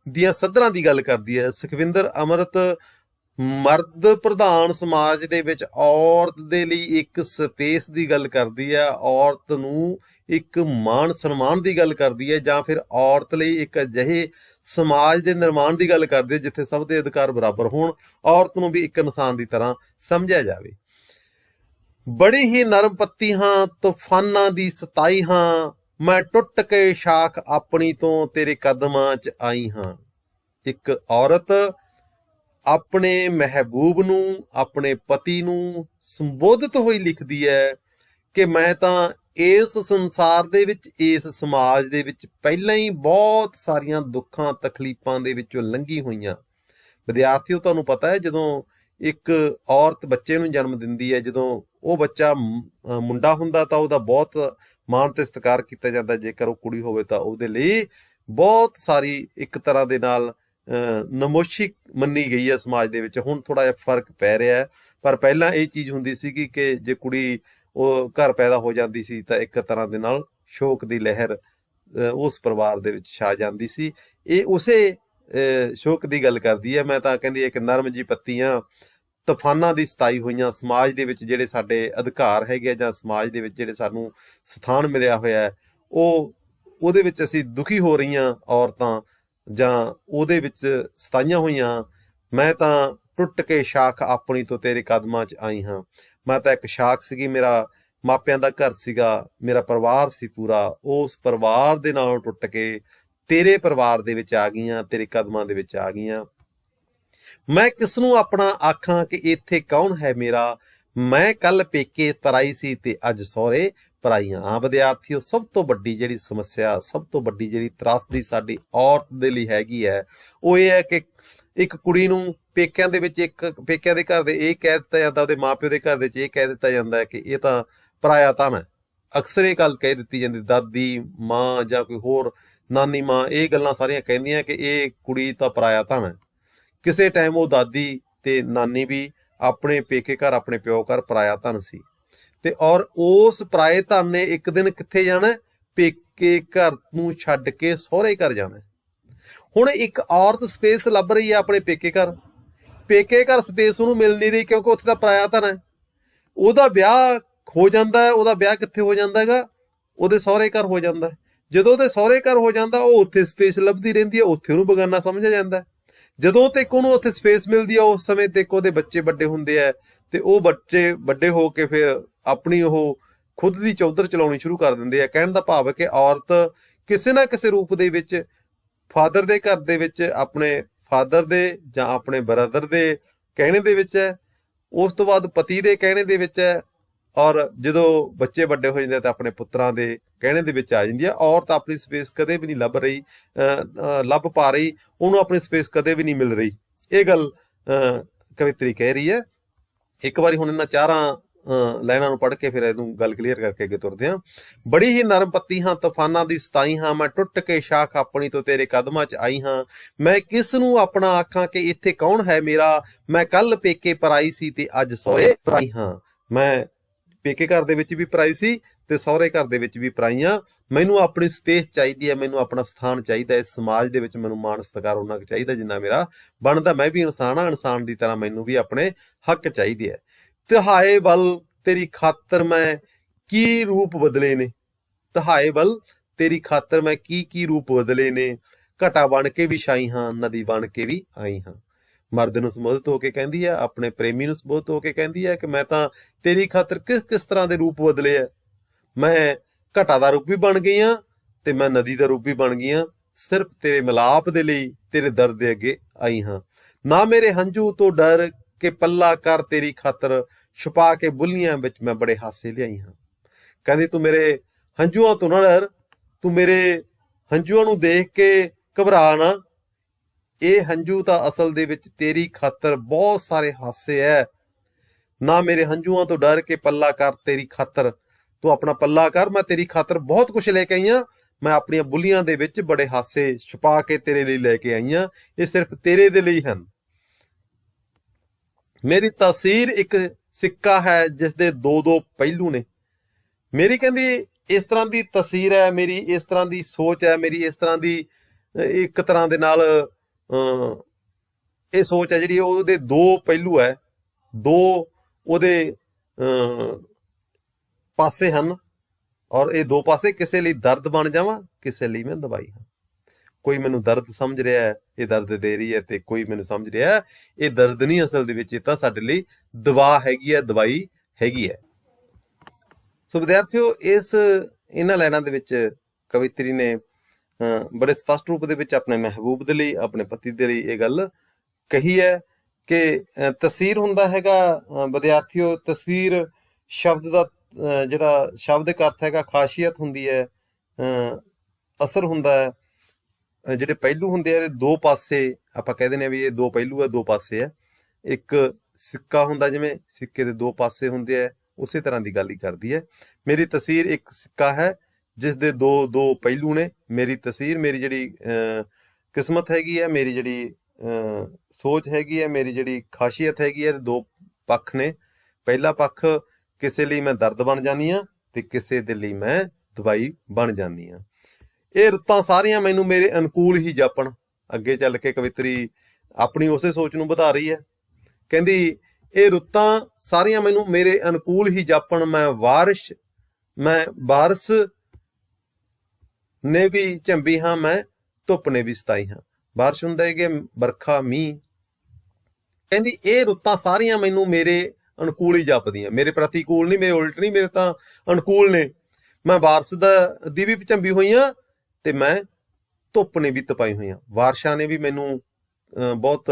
ਦੀਆਂ ਸੱਧਰਾਂ ਦੀ ਗੱਲ ਕਰਦੀ ਹੈ। ਸੁਖਵਿੰਦਰ ਅੰਮ੍ਰਿਤ ਮਰਦ ਪ੍ਰਧਾਨ ਸਮਾਜ ਦੇ ਵਿੱਚ ਔਰਤ ਦੇ ਲਈ ਇੱਕ ਸਪੇਸ ਦੀ ਗੱਲ ਕਰਦੀ ਹੈ, ਔਰਤ ਨੂੰ ਇੱਕ ਮਾਣ ਸਨਮਾਨ ਦੀ ਗੱਲ ਕਰਦੀ ਹੈ, ਜਾਂ ਫਿਰ ਔਰਤ ਲਈ ਇੱਕ ਅਜਿਹੇ ਸਮਾਜ ਦੇ ਨਿਰਮਾਣ ਦੀ ਗੱਲ ਕਰਦੀ ਹੈ ਜਿੱਥੇ ਸਭ ਦੇ ਅਧਿਕਾਰ ਬਰਾਬਰ ਹੋਣ, ਔਰਤ ਨੂੰ ਵੀ ਇੱਕ ਇਨਸਾਨ ਦੀ ਤਰ੍ਹਾਂ ਸਮਝਿਆ ਜਾਵੇ। ਬੜੀ ਹੀ ਨਰਮ ਪੱਤੀ ਹਾਂ, ਤੂਫਾਨਾਂ ਦੀ ਸਤਾਈ ਹਾਂ, ਮੈਂ ਟੁੱਟ ਕੇ ਸ਼ਾਖ ਆਪਣੀ ਤੋਂ ਤੇਰੇ ਕਦਮਾਂ 'ਚ ਆਈ ਹਾਂ। ਇੱਕ ਔਰਤ ਆਪਣੇ ਮਹਿਬੂਬ ਨੂੰ, ਆਪਣੇ ਪਤੀ ਨੂੰ ਸੰਬੋਧਿਤ ਹੋਈ ਲਿਖਦੀ ਹੈ ਕਿ ਮੈਂ ਤਾਂ ਇਸ ਸੰਸਾਰ ਦੇ ਵਿੱਚ, ਇਸ ਸਮਾਜ ਦੇ ਵਿੱਚ ਪਹਿਲਾਂ ਹੀ ਬਹੁਤ ਸਾਰੀਆਂ ਦੁੱਖਾਂ ਤਕਲੀਫਾਂ ਦੇ ਵਿੱਚੋਂ ਲੰਘੀ ਹੋਈਆਂ। ਵਿਦਿਆਰਥੀਓ, ਤੁਹਾਨੂੰ ਪਤਾ ਹੈ ਜਦੋਂ ਇੱਕ ਔਰਤ ਬੱਚੇ ਨੂੰ ਜਨਮ ਦਿੰਦੀ ਹੈ, ਜਦੋਂ ਉਹ ਬੱਚਾ ਮੁੰਡਾ ਹੁੰਦਾ ਤਾਂ ਉਹਦਾ ਬਹੁਤ ਮਾਣ ਤੇ ਸਤਿਕਾਰ ਕੀਤਾ ਜਾਂਦਾ, ਜੇਕਰ ਉਹ ਕੁੜੀ ਹੋਵੇ ਤਾਂ ਉਹਦੇ ਲਈ ਬਹੁਤ ਸਾਰੀ ਇੱਕ ਤਰ੍ਹਾਂ ਦੇ ਨਾਲ ਨਮੋਸ਼ੀ ਮੰਨੀ ਗਈ ਹੈ ਸਮਾਜ ਦੇ ਵਿੱਚ। ਹੁਣ ਥੋੜਾ ਜਿਹਾ ਫਰਕ ਪੈ ਰਿਹਾ ਹੈ, ਪਰ ਪਹਿਲਾਂ ਇਹ ਚੀਜ਼ ਹੁੰਦੀ ਸੀਗੀ ਕਿ ਜੇ ਕੁੜੀ ਉਹ ਘਰ ਪੈਦਾ ਹੋ ਜਾਂਦੀ ਸੀ ਤਾਂ ਇੱਕ ਤਰ੍ਹਾਂ ਦੇ ਨਾਲ ਸ਼ੋਕ ਦੀ ਲਹਿਰ ਉਸ ਪਰਿਵਾਰ ਦੇ ਵਿੱਚ ਛਾ ਜਾਂਦੀ ਸੀ। ਇਹ ਉਸੇ ਸ਼ੋਕ ਦੀ ਗੱਲ ਕਰਦੀ ਹੈ। ਮੈਂ ਤਾਂ ਕਹਿੰਦੀ ਇੱਕ ਨਰਮ ਜਿਹੀ ਪੱਤੀਆਂ, ਤੂਫਾਨਾਂ ਦੀ ਸਤਾਈ ਹੋਈਆਂ, ਸਮਾਜ ਦੇ ਵਿੱਚ ਜਿਹੜੇ ਸਾਡੇ ਅਧਿਕਾਰ ਹੈਗੇ ਆ ਜਾਂ ਸਮਾਜ ਦੇ ਵਿੱਚ ਜਿਹੜੇ ਸਾਨੂੰ ਸਥਾਨ ਮਿਲਿਆ ਹੋਇਆ ਹੈ, ਉਹ ਉਹਦੇ ਵਿੱਚ ਅਸੀਂ ਦੁਖੀ ਹੋ ਰਹੀਆਂ ਔਰਤਾਂ ਜਾਂ ਉਹਦੇ ਵਿੱਚ ਸਤਾਈਆਂ ਹੋਈਆਂ, ਮੈਂ ਤਾਂ ਟੁੱਟ ਕੇ ਸ਼ਾਖ ਆਪਣੀ ਤੋਂ ਤੇਰੇ ਕਦਮਾਂ 'ਚ ਆਈ ਹਾਂ। ਮੈਂ ਤਾਂ ਇੱਕ ਸ਼ਾਖ ਸੀਗੀ, ਮੇਰਾ ਮਾਪਿਆਂ ਦਾ ਘਰ ਸੀਗਾ, ਮੇਰਾ ਪਰਿਵਾਰ ਸੀ ਪੂਰਾ, ਉਸ ਪਰਿਵਾਰ ਦੇ ਨਾਲੋਂ ਟੁੱਟ ਕੇ ਤੇਰੇ ਪਰਿਵਾਰ ਦੇ ਵਿੱਚ ਆ ਗਈਆਂ, ਤੇਰੇ ਕਦਮਾਂ ਦੇ ਵਿੱਚ ਆ ਗਈਆਂ। ਮੈਂ ਕਿਸ ਨੂੰ ਆਪਣਾ ਆਖਾਂ ਕਿ ਇੱਥੇ ਕੌਣ ਹੈ ਮੇਰਾ, ਮੈਂ ਕੱਲ ਪੇਕੇ ਪਰਾਈ ਸੀ ਤੇ ਅੱਜ ਸਹੁਰੇ ਪਰਾਈਆਂ। ਵਿਦਿਆਰਥੀਓ, ਸਭ ਤੋਂ ਵੱਡੀ ਜਿਹੜੀ ਸਮੱਸਿਆ, ਸਭ ਤੋਂ ਵੱਡੀ ਜਿਹੜੀ ਤਰਾਸਦੀ ਸਾਡੀ ਔਰਤ ਦੇ ਲਈ ਹੈਗੀ ਹੈ, ਉਹ ਇਹ ਹੈ ਕਿ ਇੱਕ ਕੁੜੀ ਨੂੰ ਪੇਕਿਆਂ ਦੇ ਵਿੱਚ, ਪੇਕਿਆਂ ਦੇ ਘਰ ਦੇ ਇਹ ਕਹਿ ਦਿੱਤਾ ਜਾਂਦਾ, ਉਹਦੇ ਮਾਂ ਪਿਓ ਦੇ ਘਰ ਦੇ ਵਿੱਚ ਇਹ ਕਹਿ ਦਿੱਤਾ ਜਾਂਦਾ ਹੈ ਕਿ ਇਹ ਤਾਂ ਪਰਾਇਆ ਧਨ ਹੈ। ਅਕਸਰ ਇਹ ਗੱਲ ਕਹਿ ਦਿੱਤੀ ਜਾਂਦੀ, ਦਾਦੀ ਮਾਂ ਜਾਂ ਕੋਈ ਹੋਰ ਨਾਨੀ ਮਾਂ ਇਹ ਗੱਲਾਂ ਸਾਰੀਆਂ ਕਹਿੰਦੀਆਂ ਕਿ ਇਹ ਕੁੜੀ ਤਾਂ ਪਰਾਇਆ ਧਨ ਹੈ। ਕਿਸੇ ਟਾਈਮ ਉਹ ਦਾਦੀ ਤੇ ਨਾਨੀ ਵੀ ਆਪਣੇ ਪੇਕੇ ਘਰ, ਆਪਣੇ ਪਿਓ ਘਰ ਪਰਾਇਆ ਧਨ ਸੀ, ਤੇ ਔਰ ਉਸ ਪਰਾਏ ਧਨ ਨੇ ਇੱਕ ਦਿਨ ਕਿੱਥੇ ਜਾਣਾ, ਪੇਕੇ ਘਰ ਨੂੰ ਛੱਡ ਕੇ ਸਹੁਰੇ ਘਰ ਜਾਣਾ। ਹੁਣ ਇੱਕ ਔਰਤ ਸਪੇਸ ਲੱਭ ਰਹੀ ਹੈ ਆਪਣੇ ਪੇਕੇ ਘਰ ਸਪੇਸ ਉਹਨੂੰ ਮਿਲ ਨਹੀਂ ਰਹੀ, ਕਿਉਂਕਿ ਉੱਥੇ ਦਾ ਪਰਾਇਆ ਧਨ ਹੈ। ਉਹਦਾ ਵਿਆਹ ਹੋ ਜਾਂਦਾ ਹੈ, ਉਹਦਾ ਵਿਆਹ ਕਿੱਥੇ ਹੋ ਜਾਂਦਾ ਹੈਗਾ, ਉਹਦੇ ਸਹੁਰੇ ਘਰ ਹੋ ਜਾਂਦਾ ਹੈ। ਜਦੋਂ ਉਹਦੇ ਸਹੁਰੇ ਘਰ ਹੋ ਜਾਂਦਾ, ਉਹ ਉੱਥੇ ਸਪੇਸ ਲੱਭਦੀ ਰਹਿੰਦੀ ਹੈ, ਉੱਥੇ ਉਹਨੂੰ ਬੇਗਾਨਾ ਸਮਝਿਆ ਜਾਂਦਾ। ਜਦੋਂ ਤੱਕ ਉਹਨੂੰ ਉੱਥੇ ਸਪੇਸ ਮਿਲਦੀ ਆ, ਉਸ ਸਮੇਂ ਤੱਕ ਉਹਦੇ ਬੱਚੇ ਵੱਡੇ ਹੁੰਦੇ ਆ, ਤੇ ਉਹ ਬੱਚੇ ਵੱਡੇ ਹੋ ਕੇ ਫਿਰ ਆਪਣੀ ਉਹ ਖੁਦ ਦੀ ਚੌਧਰ ਚਲਾਉਣੀ ਸ਼ੁਰੂ ਕਰ ਦਿੰਦੇ ਆ। ਕਹਿਣ ਦਾ ਭਾਵ ਹੈ ਕਿ ਔਰਤ ਕਿਸੇ ਨਾ ਕਿਸੇ ਰੂਪ ਦੇ ਵਿੱਚ ਫਾਦਰ ਦੇ ਘਰ ਦੇ ਵਿੱਚ, ਆਪਣੇ ਫਾਦਰ ਦੇ ਜਾਂ ਆਪਣੇ ਬ੍ਰਦਰ ਦੇ ਕਹਿਣੇ ਦੇ ਵਿੱਚ ਹੈ, ਉਸ ਤੋਂ ਬਾਅਦ ਪਤੀ ਦੇ ਕਹਿਣੇ ਦੇ ਵਿੱਚ ਹੈ, ਔਰ ਜਦੋਂ ਬੱਚੇ ਵੱਡੇ ਹੋ ਜਾਂਦੇ ਤਾਂ ਆਪਣੇ ਪੁੱਤਰਾਂ ਦੇ ਕਹਿਣੇ ਦੇ ਵਿੱਚ ਆ ਜਾਂਦੀ ਹੈ। ਔਰਤ ਆਪਣੀ ਸਪੇਸ ਕਦੇ ਵੀ ਨਹੀਂ ਲੱਭ ਪਾ ਰਹੀ, ਉਹਨੂੰ ਆਪਣੀ ਸਪੇਸ ਕਦੇ ਵੀ ਨਹੀਂ ਮਿਲ ਰਹੀ। ਇਹ ਗੱਲ ਕਵਿਤਰੀ ਕਹਿ ਰਹੀ ਹੈ। ਇੱਕ ਵਾਰੀ ਹੁਣ ਇਹਨਾਂ ਚਾਰਾਂ ਲਾਈਨਾਂ ਨੂੰ ਪੜ੍ਹ ਕੇ ਫਿਰ ਇਹਨੂੰ ਗੱਲ ਕਲੀਅਰ ਕਰਕੇ ਅੱਗੇ ਤੁਰਦੇ ਹਾਂ। ਬੜੀ ਹੀ ਨਰਮ ਪੱਤੀ ਹਾਂ, ਤੂਫਾਨਾਂ ਦੀ ਸਤਾਈ ਹਾਂ, ਮੈਂ ਟੁੱਟ ਕੇ ਸ਼ਾਖ ਆਪਣੀ ਤੋਂ ਤੇਰੇ ਕਦਮਾਂ 'ਚ ਆਈ ਹਾਂ। ਮੈਂ ਕਿਸ ਨੂੰ ਆਪਣਾ ਆਖਾਂ ਕਿ ਇੱਥੇ ਕੌਣ ਹੈ ਮੇਰਾ, ਮੈਂ ਕੱਲ ਪੇਕੇ ਪਰਾਈ ਸੀ ਤੇ ਅੱਜ ਸਹੁਰੇ ਪਰਾਈ ਹਾਂ। ਮੈਂ ਪੇਕੇ ਘਰ ਦੇ ਵਿੱਚ ਵੀ ਪਰਾਈ ਸੀ ਤੇ ਸਹੁਰੇ ਘਰ ਦੇ ਵਿੱਚ ਵੀ ਪਰਾਈਆਂ। ਮੈਨੂੰ ਆਪਣੀ ਸਪੇਸ ਚਾਹੀਦੀ ਹੈ, ਮੈਨੂੰ ਆਪਣਾ ਸਥਾਨ ਚਾਹੀਦਾ, ਇਸ ਸਮਾਜ ਦੇ ਵਿੱਚ ਮੈਨੂੰ ਮਾਣ ਸਤਿਕਾਰ ਉਹਨਾਂ ਕੁ ਚਾਹੀਦਾ ਜਿੰਨਾ ਮੇਰਾ ਬਣਦਾ। ਮੈਂ ਵੀ ਇਨਸਾਨ ਹਾਂ, ਇਨਸਾਨ ਦੀ ਤਰ੍ਹਾਂ ਮੈਨੂੰ ਵੀ ਆਪਣੇ ਹੱਕ ਚਾਹੀਦੇ ਹੈ। ਤਿਹਾਏ ਵੱਲ ਤੇਰੀ ਖਾਤਰ ਮੈਂ ਕੀ ਰੂਪ ਬਦਲੇ ਨੇ, ਤਿਹਾਏ ਵੱਲ ਤੇਰੀ ਖਾਤਰ ਮੈਂ ਕੀ ਰੂਪ ਬਦਲੇ ਨੇ, ਘਟਾ ਬਣ ਕੇ ਵੀ ਛਾਈ ਹਾਂ, ਨਦੀ ਬਣ ਕੇ ਵੀ ਆਈ ਹਾਂ। ਮਰਦ ਨੂੰ ਸੰਬੋਧਿਤ ਹੋ ਕੇ ਕਹਿੰਦੀ ਹੈ, ਆਪਣੇ ਪ੍ਰੇਮੀ ਨੂੰ ਸੰਬੋਧਿਤ ਹੋ ਕੇ ਕਹਿੰਦੀ ਹੈ ਕਿ ਮੈਂ ਤਾਂ ਤੇਰੀ ਖਾਤਰ ਕਿਸ ਤਰ੍ਹਾਂ ਦੇ ਰੂਪ ਬਦਲੇ ਆ। ਮੈਂ ਘਟਾ ਦਾ ਰੂਪ ਵੀ ਬਣ ਗਈ ਹਾਂ ਤੇ ਮੈਂ ਨਦੀ ਦਾ ਰੂਪ ਵੀ ਬਣ ਗਈ ਹਾਂ, ਸਿਰਫ ਤੇਰੇ ਮਿਲਾਪ ਦੇ ਲਈ, ਤੇਰੇ ਦਰਦ ਦੇ ਅੱਗੇ ਆਈ ਹਾਂ। ਨਾ ਮੇਰੇ ਹੰਝੂ ਤੋਂ ਡਰ ਕੇ ਪੱਲਾ ਕਰ ਤੇਰੀ ਖਾਤਰ, ਛੁਪਾ ਕੇ ਬੁੱਲੀਆਂ ਵਿੱਚ ਮੈਂ ਬੜੇ ਹਾਸੇ ਲਿਆਈ ਹਾਂ। ਕਹਿੰਦੀ ਤੂੰ ਮੇਰੇ ਹੰਝੂਆਂ ਤੋਂ ਨਾ ਡਰ, ਤੂੰ ਮੇਰੇ ਹੰਝੂਆਂ ਨੂੰ ਦੇਖ ਕੇ ਘਬਰਾ ਨਾ। ਇਹ ਹੰਝੂ ਤਾਂ ਅਸਲ ਦੇ ਵਿੱਚ ਤੇਰੀ ਖਾਤਰ ਬਹੁਤ ਸਾਰੇ ਹਾਸੇ ਹੈ। ਨਾ ਮੇਰੇ ਹੰਝੂਆਂ ਤੋਂ ਡਰ ਕੇ ਪੱਲਾ ਕਰ ਤੇਰੀ ਖਾਤਰ, ਤੂੰ ਆਪਣਾ ਪੱਲਾ ਕਰ, ਮੈਂ ਤੇਰੀ ਖਾਤਰ ਬਹੁਤ ਕੁਝ ਲੈ ਕੇ ਆਈ ਹਾਂ। ਮੈਂ ਆਪਣੀਆਂ ਬੁੱਲੀਆਂ ਦੇ ਵਿੱਚ ਬੜੇ ਹਾਸੇ ਛੁਪਾ ਕੇ ਤੇਰੇ ਲਈ ਲੈ ਕੇ ਆਈ ਹਾਂ, ਇਹ ਸਿਰਫ ਤੇਰੇ ਦੇ ਲਈ ਹਨ। ਮੇਰੀ ਤਸਵੀਰ ਇੱਕ ਸਿੱਕਾ ਹੈ ਜਿਸ ਦੇ ਦੋ ਪਹਿਲੂ ਨੇ। ਮੇਰੀ ਕਹਿੰਦੀ ਇਸ ਤਰ੍ਹਾਂ ਦੀ ਤਸਵੀਰ ਹੈ, ਮੇਰੀ ਇਸ ਤਰ੍ਹਾਂ ਦੀ ਸੋਚ ਹੈ, ਮੇਰੀ ਇਸ ਤਰ੍ਹਾਂ ਦੀ ਇੱਕ ਤਰ੍ਹਾਂ ਦੇ ਨਾਲ ਇਹ ਸੋਚ ਹੈ ਜਿਹੜੀ ਉਹਦੇ ਦੋ ਪਹਿਲੂ ਹੈ, ਦੋ ਉਹਦੇ ਪਾਸੇ ਹਨ, ਔਰ ਇਹ ਦੋ ਪਾਸੇ ਕਿਸੇ ਲਈ ਦਰਦ ਬਣ ਜਾਵਾਂ, ਕਿਸੇ ਲਈ ਮੈਂ ਦਵਾਈ ਹਾਂ। ਕੋਈ ਮੈਨੂੰ ਦਰਦ ਸਮਝ ਰਿਹਾ ਹੈ, ਇਹ ਦਰਦ ਦੇ ਰਹੀ ਹੈ, ਤੇ ਕੋਈ ਮੈਨੂੰ ਸਮਝ ਰਿਹਾ ਇਹ ਦਰਦ ਨਹੀਂ, ਅਸਲ ਦੇ ਵਿੱਚ ਇਹ ਤਾਂ ਸਾਡੇ ਲਈ ਦਵਾ ਹੈਗੀ ਹੈ, ਦਵਾਈ ਹੈਗੀ ਹੈ। ਸੋ ਵਿਦਿਆਰਥੀਓ, ਇਹਨਾਂ ਲਾਈਨਾਂ ਦੇ ਵਿੱਚ ਕਵਿਤਰੀ ਨੇ ਬੜੇ ਸਪਸ਼ਟ ਰੂਪ ਦੇ ਵਿੱਚ ਆਪਣੇ ਮਹਿਬੂਬ ਦੇ ਲਈ, ਆਪਣੇ ਪਤੀ ਦੇ ਲਈ ਇਹ ਗੱਲ ਕਹੀ ਹੈ ਕਿ ਤਸਵੀਰ ਹੁੰਦਾ ਹੈਗਾ ਵਿਦਿਆਰਥੀਓ, ਤਸਵੀਰ ਸ਼ਬਦ ਦਾ ਜਿਹੜਾ ਸ਼ਬਦਿਕ ਅਰਥ ਹੈਗਾ, ਖਾਸੀਅਤ ਹੁੰਦੀ ਹੈ, ਅਸਰ ਹੁੰਦਾ ਹੈ। ਜਿਹੜੇ ਪਹਿਲੂ ਹੁੰਦੇ ਆ ਇਹਦੇ ਦੋ ਪਾਸੇ, ਆਪਾਂ ਕਹਿ ਦਿੰਦੇ ਹਾਂ ਵੀ ਇਹ ਦੋ ਪਹਿਲੂ ਆ, ਦੋ ਪਾਸੇ ਆ। ਇੱਕ ਸਿੱਕਾ ਹੁੰਦਾ, ਜਿਵੇਂ ਸਿੱਕੇ ਦੇ ਦੋ ਪਾਸੇ ਹੁੰਦੇ ਆ, ਉਸੇ ਤਰ੍ਹਾਂ ਦੀ ਗੱਲ ਹੀ ਕਰਦੀ ਹੈ। ਮੇਰੀ ਤਸਵੀਰ ਇੱਕ ਸਿੱਕਾ ਹੈ ਜਿਸ ਦੇ ਦੋ ਪਹਿਲੂ ਨੇ। ਮੇਰੀ ਤਸਵੀਰ, ਮੇਰੀ ਜਿਹੜੀ ਕਿਸਮਤ ਹੈਗੀ ਹੈ, ਮੇਰੀ ਜਿਹੜੀ ਸੋਚ ਹੈਗੀ ਹੈ, ਮੇਰੀ ਜਿਹੜੀ ਖਾਸੀਅਤ ਹੈਗੀ ਹੈ, ਦੋ ਪੱਖ ਨੇ। ਪਹਿਲਾ ਪੱਖ, ਕਿਸੇ ਲਈ ਮੈਂ ਦਰਦ ਬਣ ਜਾਂਦੀ ਹਾਂ ਤੇ ਕਿਸੇ ਦੇ ਲਈ ਮੈਂ ਦਵਾਈ ਬਣ ਜਾਂਦੀ ਹਾਂ। ਇਹ ਰੁੱਤਾਂ ਸਾਰੀਆਂ ਮੈਨੂੰ ਮੇਰੇ ਅਨੁਕੂਲ ਹੀ ਜਾਪਣ। ਅੱਗੇ ਚੱਲ ਕੇ ਕਵਿਤਰੀ ਆਪਣੀ ਉਸੇ ਸੋਚ ਨੂੰ ਵਧਾ ਰਹੀ ਹੈ। ਕਹਿੰਦੀ ਇਹ ਰੁੱਤਾਂ ਸਾਰੀਆਂ ਮੈਨੂੰ ਮੇਰੇ ਅਨੁਕੂਲ ਹੀ ਜਾਪਣ, ਮੈਂ ਬਾਰਿਸ਼ ਨੇ ਵੀ ਝੰਬੀ ਹਾਂ ਮੈਂ, ਧੁੱਪ ਨੇ ਵੀ ਸਤਾਈ ਹਾਂ। ਬਾਰਿਸ਼ ਹੁੰਦਾ ਹੈ ਕਿ ਵਰਖਾ, ਮੀਂਹ। ਕਹਿੰਦੀ ਇਹ ਰੁੱਤਾਂ ਸਾਰੀਆਂ ਮੈਨੂੰ ਮੇਰੇ ਅਨੁਕੂਲ ਹੀ ਜਾਪਦੀਆਂ, ਮੇਰੇ ਪ੍ਰਤੀਕੂਲ ਨਹੀਂ, ਮੇਰੇ ਉਲਟ ਨਹੀਂ, ਮੇਰੇ ਤਾਂ ਅਨੁਕੂਲ ਨੇ। ਮੈਂ ਬਾਰਿਸ਼ ਦੀ ਵੀ ਝੰਬੀ ਹੋਈ ਹਾਂ, ਤੇ ਮੈਂ ਧੁੱਪ ਨੇ ਵੀ ਤਪਾਈ ਹੋਈਆਂ। ਬਾਰਿਸ਼ਾਂ ਨੇ ਵੀ ਮੈਨੂੰ ਬਹੁਤ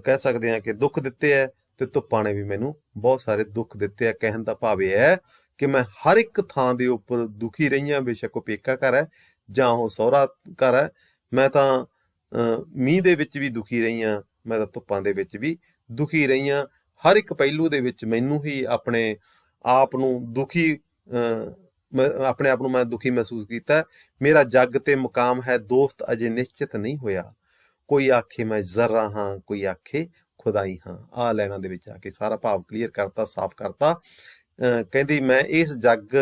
ਕਹਿ ਸਕਦੇ ਹਾਂ ਕਿ ਦੁੱਖ ਦਿੱਤੇ ਹੈ, ਤੇ ਧੁੱਪਾਂ ਨੇ ਵੀ ਮੈਨੂੰ ਬਹੁਤ ਸਾਰੇ ਦੁੱਖ ਦਿੱਤੇ ਆ। ਕਹਿਣ ਦਾ ਭਾਵ ਇਹ ਹੈ ਕਿ ਮੈਂ ਹਰ ਇੱਕ ਥਾਂ ਦੇ ਉੱਪਰ ਦੁਖੀ ਰਹੀ ਹਾਂ, ਬੇਸ਼ੱਕ ਉਹ ਪੇਕਾ ਘਰ ਹੈ ਜਾਂ ਉਹ ਸਹੁਰਾ ਘਰ ਹੈ। ਮੈਂ ਤਾਂ ਮੀਂਹ ਦੇ ਵਿੱਚ ਵੀ ਦੁਖੀ ਰਹੀ ਹਾਂ, ਮੈਂ ਤਾਂ ਧੁੱਪਾਂ ਦੇ ਵਿੱਚ ਵੀ ਦੁਖੀ ਰਹੀ ਹਾਂ। ਹਰ ਇੱਕ ਪਹਿਲੂ ਦੇ ਵਿੱਚ ਮੈਨੂੰ ਹੀ ਆਪਣੇ ਆਪ ਨੂੰ ਦੁਖੀ ਆਪਣੇ ਆਪ ਨੂੰ ਮੈਂ ਦੁਖੀ ਮਹਿਸੂਸ ਕੀਤਾ। ਮੇਰਾ ਜੱਗ ਤੇ ਮੁਕਾਮ ਹੈ ਦੋਸਤ ਅਜੇ ਨਿਸ਼ਚਿਤ ਨਹੀਂ ਹੋਇਆ, ਕੋਈ ਆਖੇ ਮੈਂ ਜ਼ਰਾ ਹਾਂ, ਕੋਈ ਆਖੇ ਖੁਦਾਈ ਹਾਂ। ਆਹ ਲਾਈਨਾਂ ਦੇ ਵਿੱਚ ਆ ਕੇ ਸਾਰਾ ਭਾਵ ਕਲੀਅਰ ਕਰਤਾ, ਸਾਫ਼ ਕਰਤਾ। ਕਹਿੰਦੀ ਮੈਂ ਇਸ ਜੱਗ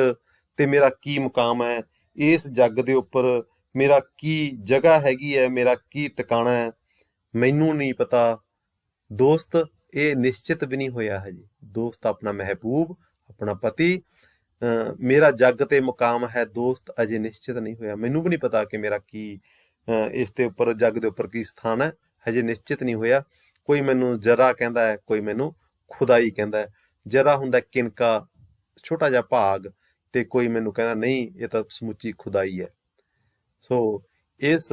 ਤੇ ਮੇਰਾ ਕੀ ਮੁਕਾਮ ਹੈ, ਇਸ ਜੱਗ ਦੇ ਉੱਪਰ ਮੇਰਾ ਕੀ ਜਗ੍ਹਾ ਹੈਗੀ ਹੈ, ਮੇਰਾ ਕੀ ਟਿਕਾਣਾ ਹੈ, ਮੈਨੂੰ ਨਹੀਂ ਪਤਾ ਦੋਸਤ, ਇਹ ਨਿਸ਼ਚਿਤ ਵੀ ਨਹੀਂ ਹੋਇਆ ਹਜੇ। ਦੋਸਤ ਆਪਣਾ ਮਹਿਬੂਬ, ਆਪਣਾ ਪਤੀ, ਮੇਰਾ ਜੱਗ ਤੇ ਮੁਕਾਮ ਹੈ ਦੋਸਤ ਅਜੇ ਨਿਸ਼ਚਿਤ ਨਹੀਂ ਹੋਇਆ। ਮੈਨੂੰ ਵੀ ਨਹੀਂ ਪਤਾ ਕਿ ਮੇਰਾ ਕੀ ਇਸ ਦੇ ਉੱਪਰ, ਜੱਗ ਦੇ ਉੱਪਰ ਕੀ ਸਥਾਨ ਹੈ, ਹਜੇ ਨਿਸ਼ਚਿਤ ਨਹੀਂ ਹੋਇਆ। ਕੋਈ ਮੈਨੂੰ ਜਰਾ ਕਹਿੰਦਾ ਹੈ, ਕੋਈ ਮੈਨੂੰ ਖੁਦਾਈ ਕਹਿੰਦਾ ਹੈ। ਜਰਾ ਹੁੰਦਾ ਕਿਣਕਾ, ਛੋਟਾ ਜਿਹਾ ਭਾਗ, ਤੇ ਕੋਈ ਮੈਨੂੰ ਕਹਿੰਦਾ ਨਹੀਂ ਇਹ ਤਾਂ ਸਮੁੱਚੀ ਖੁਦਾਈ ਹੈ। ਸੋ ਇਸ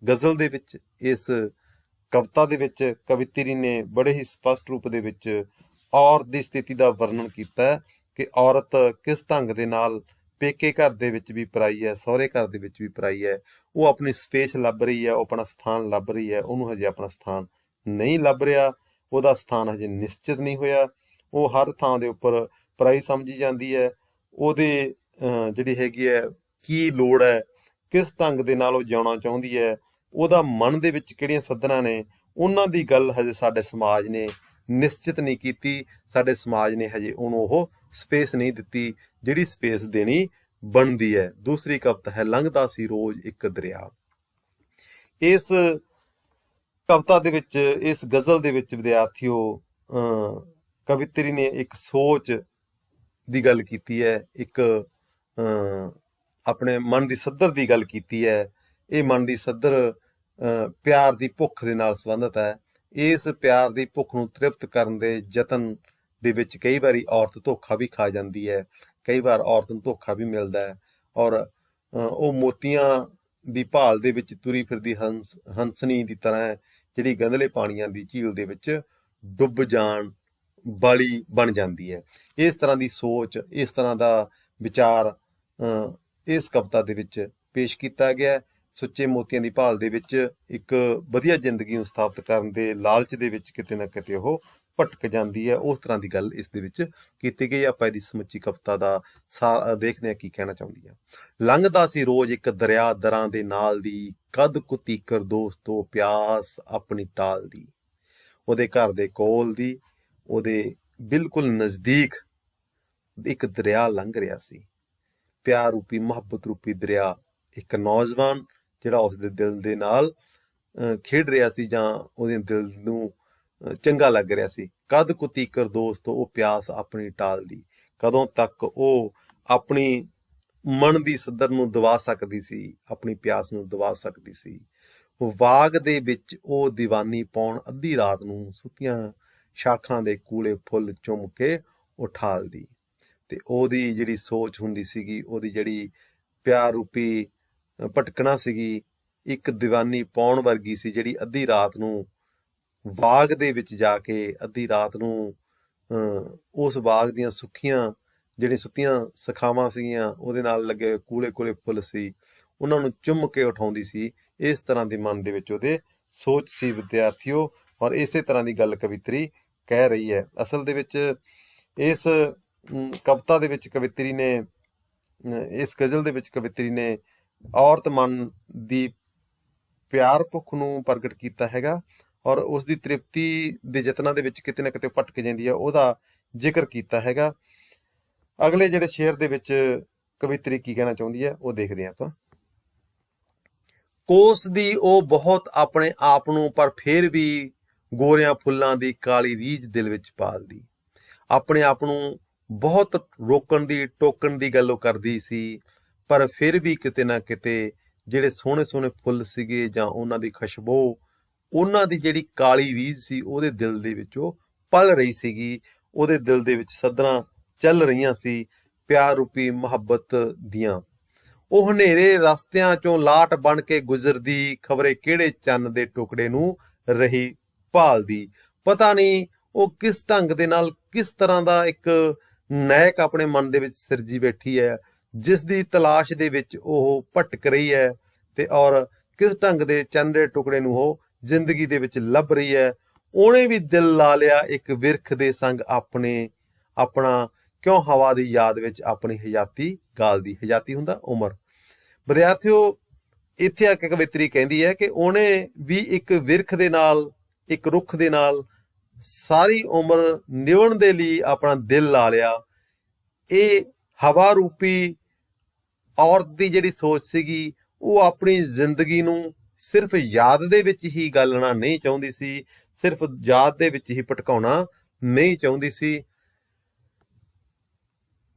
ਗਜ਼ਲ ਦੇ ਵਿੱਚ, ਇਸ ਕਵਿਤਾ ਦੇ ਵਿੱਚ ਕਵਿਤਰੀ ਨੇ ਬੜੇ ਹੀ ਸਪਸ਼ਟ ਰੂਪ ਦੇ ਵਿੱਚ ਔਰਤ ਦੀ ਸਥਿਤੀ ਦਾ ਵਰਣਨ ਕੀਤਾ ਹੈ ਕਿ ਔਰਤ ਕਿਸ ਢੰਗ ਦੇ ਨਾਲ ਪੇਕੇ ਘਰ ਦੇ ਵਿੱਚ ਵੀ ਪਰਾਈ ਹੈ, ਸਹੁਰੇ ਘਰ ਦੇ ਵਿੱਚ ਵੀ ਪਰਾਈ ਹੈ। ਉਹ ਆਪਣੀ ਸਪੇਸ ਲੱਭ ਰਹੀ ਹੈ, ਉਹ ਆਪਣਾ ਸਥਾਨ ਲੱਭ ਰਹੀ ਹੈ। ਉਹਨੂੰ ਹਜੇ ਆਪਣਾ ਸਥਾਨ ਨਹੀਂ ਲੱਭ ਰਿਹਾ, ਉਹਦਾ ਸਥਾਨ ਹਜੇ ਨਿਸ਼ਚਿਤ ਨਹੀਂ ਹੋਇਆ। ਉਹ ਹਰ ਥਾਂ ਦੇ ਉੱਪਰ ਪਰਾਈ ਸਮਝੀ ਜਾਂਦੀ ਹੈ। ਉਹਦੇ ਜਿਹੜੀ ਹੈਗੀ ਹੈ ਕੀ ਲੋੜ ਹੈ, ਕਿਸ ਢੰਗ ਦੇ ਨਾਲ ਉਹ ਜਿਉਣਾ ਚਾਹੁੰਦੀ ਹੈ, ਉਹਦਾ ਮਨ ਦੇ ਵਿੱਚ ਕਿਹੜੀਆਂ ਸੱਧਰਾਂ ਨੇ, ਉਹਨਾਂ ਦੀ ਗੱਲ ਹਜੇ ਸਾਡੇ ਸਮਾਜ ਨੇ ਨਿਸ਼ਚਿਤ ਨਹੀਂ ਕੀਤੀ। ਸਾਡੇ ਸਮਾਜ ਨੇ ਹਜੇ ਉਹਨੂੰ ਉਹ ਸਪੇਸ ਨਹੀਂ ਦਿੱਤੀ ਜਿਹੜੀ ਸਪੇਸ ਦੇਣੀ ਬਣਦੀ ਹੈ। ਦੂਸਰੀ ਕਵਿਤਾ ਹੈ ਲੰਘਦਾ ਸੀ ਰੋਜ਼ ਇੱਕ ਦਰਿਆ। ਇਸ ਕਵਿਤਾ ਦੇ ਵਿੱਚ, ਇਸ ਗਜ਼ਲ ਦੇ ਵਿੱਚ ਵਿਦਿਆਰਥੀਓ, ਕਵਿਤਰੀ ਨੇ ਇੱਕ ਸੋਚ ਦੀ ਗੱਲ ਕੀਤੀ ਹੈ, ਇੱਕ ਆਪਣੇ ਮਨ ਦੀ ਸੱਧਰ ਦੀ ਗੱਲ ਕੀਤੀ ਹੈ। ਇਹ ਮਨ ਦੀ ਸੱਧਰ ਪਿਆਰ ਦੀ ਭੁੱਖ ਦੇ ਨਾਲ ਸੰਬੰਧਿਤ ਹੈ। ਇਸ ਪਿਆਰ ਦੀ ਭੁੱਖ ਨੂੰ ਤ੍ਰਿਪਤ ਕਰਨ ਦੇ ਯਤਨ ਦੇ ਵਿੱਚ ਕਈ ਵਾਰੀ ਔਰਤ ਧੋਖਾ ਵੀ ਖਾ ਜਾਂਦੀ ਹੈ, ਕਈ ਵਾਰ ਔਰਤ ਨੂੰ ਧੋਖਾ ਵੀ ਮਿਲਦਾ ਹੈ, ਔਰ ਉਹ ਮੋਤੀਆਂ ਦੀ ਭਾਲ ਦੇ ਵਿੱਚ ਤੁਰੀ ਫਿਰਦੀ ਹੰਸਣੀ ਦੀ ਤਰ੍ਹਾਂ ਹੈ, ਜਿਹੜੀ ਗੰਧਲੇ ਪਾਣੀਆਂ ਦੀ ਝੀਲ ਦੇ ਵਿੱਚ ਡੁੱਬ ਜਾਣ ਵਾਲੀ ਬਣ ਜਾਂਦੀ ਹੈ। ਇਸ ਤਰ੍ਹਾਂ ਦੀ ਸੋਚ, ਇਸ ਤਰ੍ਹਾਂ ਦਾ ਵਿਚਾਰ ਇਸ ਕਵਿਤਾ ਦੇ ਵਿੱਚ ਪੇਸ਼ ਕੀਤਾ ਗਿਆ। ਸੁੱਚੇ ਮੋਤੀਆਂ ਦੀ ਭਾਲ ਦੇ ਵਿੱਚ ਇੱਕ ਵਧੀਆ ਜ਼ਿੰਦਗੀ ਨੂੰ ਸਥਾਪਿਤ ਕਰਨ ਦੇ ਲਾਲਚ ਦੇ ਵਿੱਚ ਕਿਤੇ ਨਾ ਕਿਤੇ ਉਹ ਭਟਕ ਜਾਂਦੀ ਹੈ। ਉਸ ਤਰ੍ਹਾਂ ਦੀ ਗੱਲ ਇਸ ਦੇ ਵਿੱਚ ਕੀਤੀ ਗਈ। ਆਪਾਂ ਇਹਦੀ ਸਮੁੱਚੀ ਕਵਿਤਾ ਦਾ ਦੇਖਦੇ ਹਾਂ ਕੀ ਕਹਿਣਾ ਚਾਹੁੰਦੀ ਆ। ਲੰਘਦਾ ਸੀ ਰੋਜ਼ ਇੱਕ ਦਰਿਆ ਦਰਾਂ ਦੇ ਨਾਲ ਦੀ, ਕਦ ਕੁਤੀਕਰ ਦੋਸਤੋ ਪਿਆਸ ਆਪਣੀ ਟਾਲ ਦੀ। ਉਹਦੇ ਘਰ ਦੇ ਕੋਲ ਦੀ, ਉਹਦੇ ਬਿਲਕੁਲ ਨਜ਼ਦੀਕ ਇੱਕ ਦਰਿਆ ਲੰਘ ਰਿਹਾ ਸੀ, ਪਿਆਰ ਰੂਪੀ, ਮੁਹੱਬਤ ਰੂਪੀ ਦਰਿਆ। ਇੱਕ ਨੌਜਵਾਨ ਜਿਹੜਾ ਉਸਦੇ ਦਿਲ ਦੇ ਨਾਲ ਖੇਡ ਰਿਹਾ ਸੀ, ਜਾਂ ਉਹਦੇ ਦਿਲ ਨੂੰ ਚੰਗਾ ਲੱਗ ਰਿਹਾ ਸੀ। ਕਦ ਕੁਤੀਕਰ ਦੋਸਤੋ ਉਹ ਪਿਆਸ ਆਪਣੀ ਟਾਲਦੀ। ਕਦੋਂ ਤੱਕ ਉਹ ਆਪਣੀ ਮਨ ਦੀ ਸੱਧਰ ਨੂੰ ਦਬਾ ਸਕਦੀ ਸੀ, ਆਪਣੀ ਪਿਆਸ ਨੂੰ ਦਬਾ ਸਕਦੀ ਸੀ। ਬਾਗ ਦੇ ਵਿੱਚ ਉਹ ਦੀਵਾਨੀ ਪਾਉਣ ਅੱਧੀ ਰਾਤ ਨੂੰ, ਸੁੱਤੀਆਂ ਸ਼ਾਖਾਂ ਦੇ ਕੂਲੇ ਫੁੱਲ ਚੁੰਮ ਕੇ ਉਠਾਲਦੀ। ਤੇ ਉਹਦੀ ਜਿਹੜੀ ਸੋਚ ਹੁੰਦੀ ਸੀਗੀ, ਉਹਦੀ ਜਿਹੜੀ ਪਿਆਰ ਰੂਪੀ ਭਟਕਣਾ ਸੀਗੀ, ਇੱਕ ਦੀਵਾਨੀ ਪਾਉਣ ਵਰਗੀ ਸੀ, ਜਿਹੜੀ ਅੱਧੀ ਰਾਤ ਨੂੰ ਬਾਗ ਦੇ ਵਿੱਚ ਜਾ ਕੇ, ਅੱਧੀ ਰਾਤ ਨੂੰ ਉਸ ਬਾਗ ਦੀਆਂ ਜਿਹੜੀਆਂ ਸੁੱਤੀਆਂ ਸ਼ਾਖਾਵਾਂ ਸੀਗੀਆਂ, ਉਹਦੇ ਨਾਲ ਲੱਗੇ ਕੂਲੇ ਕੂਲੇ ਫੁੱਲ ਸੀ, ਉਹਨਾਂ ਨੂੰ ਚੁੰਮ ਕੇ ਉਠਾਉਂਦੀ ਸੀ। ਇਸ ਤਰ੍ਹਾਂ ਦੇ ਮਨ ਦੇ ਵਿੱਚ ਉਹਦੇ ਸੋਚ ਸੀ ਵਿਦਿਆਰਥੀਓ, ਔਰ ਇਸੇ ਤਰ੍ਹਾਂ ਦੀ ਗੱਲ ਕਵਿਤਰੀ ਕਹਿ ਰਹੀ ਹੈ। ਅਸਲ ਦੇ ਵਿੱਚ ਇਸ ਕਵਿਤਾ ਦੇ ਵਿੱਚ ਕਵਿਤਰੀ ਨੇ, ਇਸ ਗਜ਼ਲ ਦੇ ਵਿੱਚ ਕਵਿਤਰੀ ਨੇ ਔਰਤ ਮਨ ਦੀ ਪਿਆਰ ਭੁੱਖ ਨੂੰ ਪ੍ਰਗਟ ਕੀਤਾ ਹੈਗਾ, ਔਰ ਉਸ ਦੀ ਤ੍ਰਿਪਤੀ ਦੇ ਯਤਨਾਂ ਦੇ ਵਿੱਚ ਕਿਤੇ ਨਾ ਕਿਤੇ ਭਟਕ ਜਾਂਦੀ ਹੈ, ਉਹਦਾ ਜ਼ਿਕਰ ਕੀਤਾ ਹੈਗਾ। ਅਗਲੇ ਜਿਹੜੇ ਸ਼ੇਰ ਦੇ ਵਿੱਚ ਕਵਿਤਰੀ ਕੀ ਕਹਿਣਾ ਚਾਹੁੰਦੀ ਹੈ ਉਹ ਦੇਖਦੇ ਹਾਂ ਆਪਾਂ। ਕੋਸਦੀ ਉਹ ਬਹੁਤ ਆਪਣੇ ਆਪ ਨੂੰ, ਪਰ ਫਿਰ ਵੀ ਗੋਰਿਆਂ ਫੁੱਲਾਂ ਦੀ ਕਾਲੀ ਰੀਝ ਦਿਲ ਵਿੱਚ ਪਾਲਦੀ। ਆਪਣੇ ਆਪ ਨੂੰ ਬਹੁਤ ਰੋਕਣ ਦੀ, ਟੋਕਣ ਦੀ ਗੱਲ ਉਹ ਕਰਦੀ ਸੀ, ਪਰ ਫਿਰ ਵੀ ਕਿਤੇ ਨਾ ਕਿਤੇ ਜਿਹੜੇ ਸੋਹਣੇ ਸੋਹਣੇ ਫੁੱਲ ਸੀਗੇ ਜਾਂ ਉਹਨਾਂ ਦੀ ਖੁਸ਼ਬੂ, ਉਹਨਾਂ ਦੀ ਜਿਹੜੀ ਕਾਲੀ ਰੀਝ ਸੀ ਉਹਦੇ ਦਿਲ ਦੇ ਵਿੱਚ ਉਹ ਪਲ ਰਹੀ ਸੀਗੀ। ਉਹਦੇ ਦਿਲ ਦੇ ਵਿੱਚ ਸੱਧਰਾਂ ਚੱਲ ਰਹੀਆਂ ਸੀ ਪਿਆਰ ਰੂਪੀ ਮੁਹੱਬਤ ਦੀਆਂ। ਉਹ ਹਨੇਰੇ ਰਸਤਿਆਂ ਚੋਂ ਲਾਟ ਬਣ ਕੇ ਗੁਜ਼ਰਦੀ, ਖਬਰੇ ਕਿਹੜੇ ਚੰਨ ਦੇ ਟੁਕੜੇ ਨੂੰ ਰਹੀ ਭਾਲਦੀ। ਪਤਾ ਨਹੀਂ ਉਹ ਕਿਸ ਢੰਗ ਦੇ ਨਾਲ, ਕਿਸ ਤਰ੍ਹਾਂ ਦਾ ਇੱਕ ਨਾਇਕ ਆਪਣੇ ਮਨ ਦੇ ਵਿੱਚ ਸਿਰਜੀ ਬੈਠੀ ਹੈ, ਜਿਸ ਦੀ ਤਲਾਸ਼ ਦੇ ਵਿੱਚ ਉਹ ਭਟਕ ਰਹੀ ਹੈ, ਤੇ ਔਰ ਕਿਸ ਢੰਗ ਦੇ ਚੰਨ ਦੇ ਟੁਕੜੇ ਨੂੰ ਉਹ ਜ਼ਿੰਦਗੀ ਦੇ ਵਿੱਚ ਲੱਭ ਰਹੀ ਹੈ। ਉਹਨੇ ਵੀ ਦਿਲ ਲਾ ਲਿਆ ਇੱਕ ਵਿਰਖ ਦੇ ਸੰਗ ਆਪਣਾ, ਕਿਉਂ ਹਵਾ ਦੀ ਯਾਦ ਵਿੱਚ ਆਪਣੀ ਹਯਾਤੀ ਗਾਲਦੀ। ਹਯਾਤੀ ਹੁੰਦਾ ਉਮਰ। ਵਿਦਿਆਰਥੀਓ, ਇੱਥੇ ਆ ਕੇ ਕਵਿੱਤਰੀ ਕਹਿੰਦੀ ਹੈ ਕਿ ਉਹਨੇ ਵੀ ਇੱਕ ਵਿਰਖ ਦੇ ਨਾਲ, ਇੱਕ ਰੁੱਖ ਦੇ ਨਾਲ ਸਾਰੀ ਉਮਰ ਨਿਭਣ ਦੇ ਲਈ ਆਪਣਾ ਦਿਲ ਲਾ ਲਿਆ। ਇਹ ਹਵਾ ਰੂਪੀ ਔਰਤ ਦੀ ਜਿਹੜੀ ਸੋਚ ਸੀਗੀ, ਉਹ ਆਪਣੀ ਜ਼ਿੰਦਗੀ ਨੂੰ ਸਿਰਫ ਯਾਦ ਦੇ ਵਿੱਚ ਹੀ ਗਾਲਣਾ ਨਹੀਂ ਚਾਹੁੰਦੀ ਸੀ, ਸਿਰਫ ਯਾਦ ਦੇ ਵਿੱਚ ਹੀ ਭਟਕਾਉਣਾ ਨਹੀਂ ਚਾਹੁੰਦੀ ਸੀ।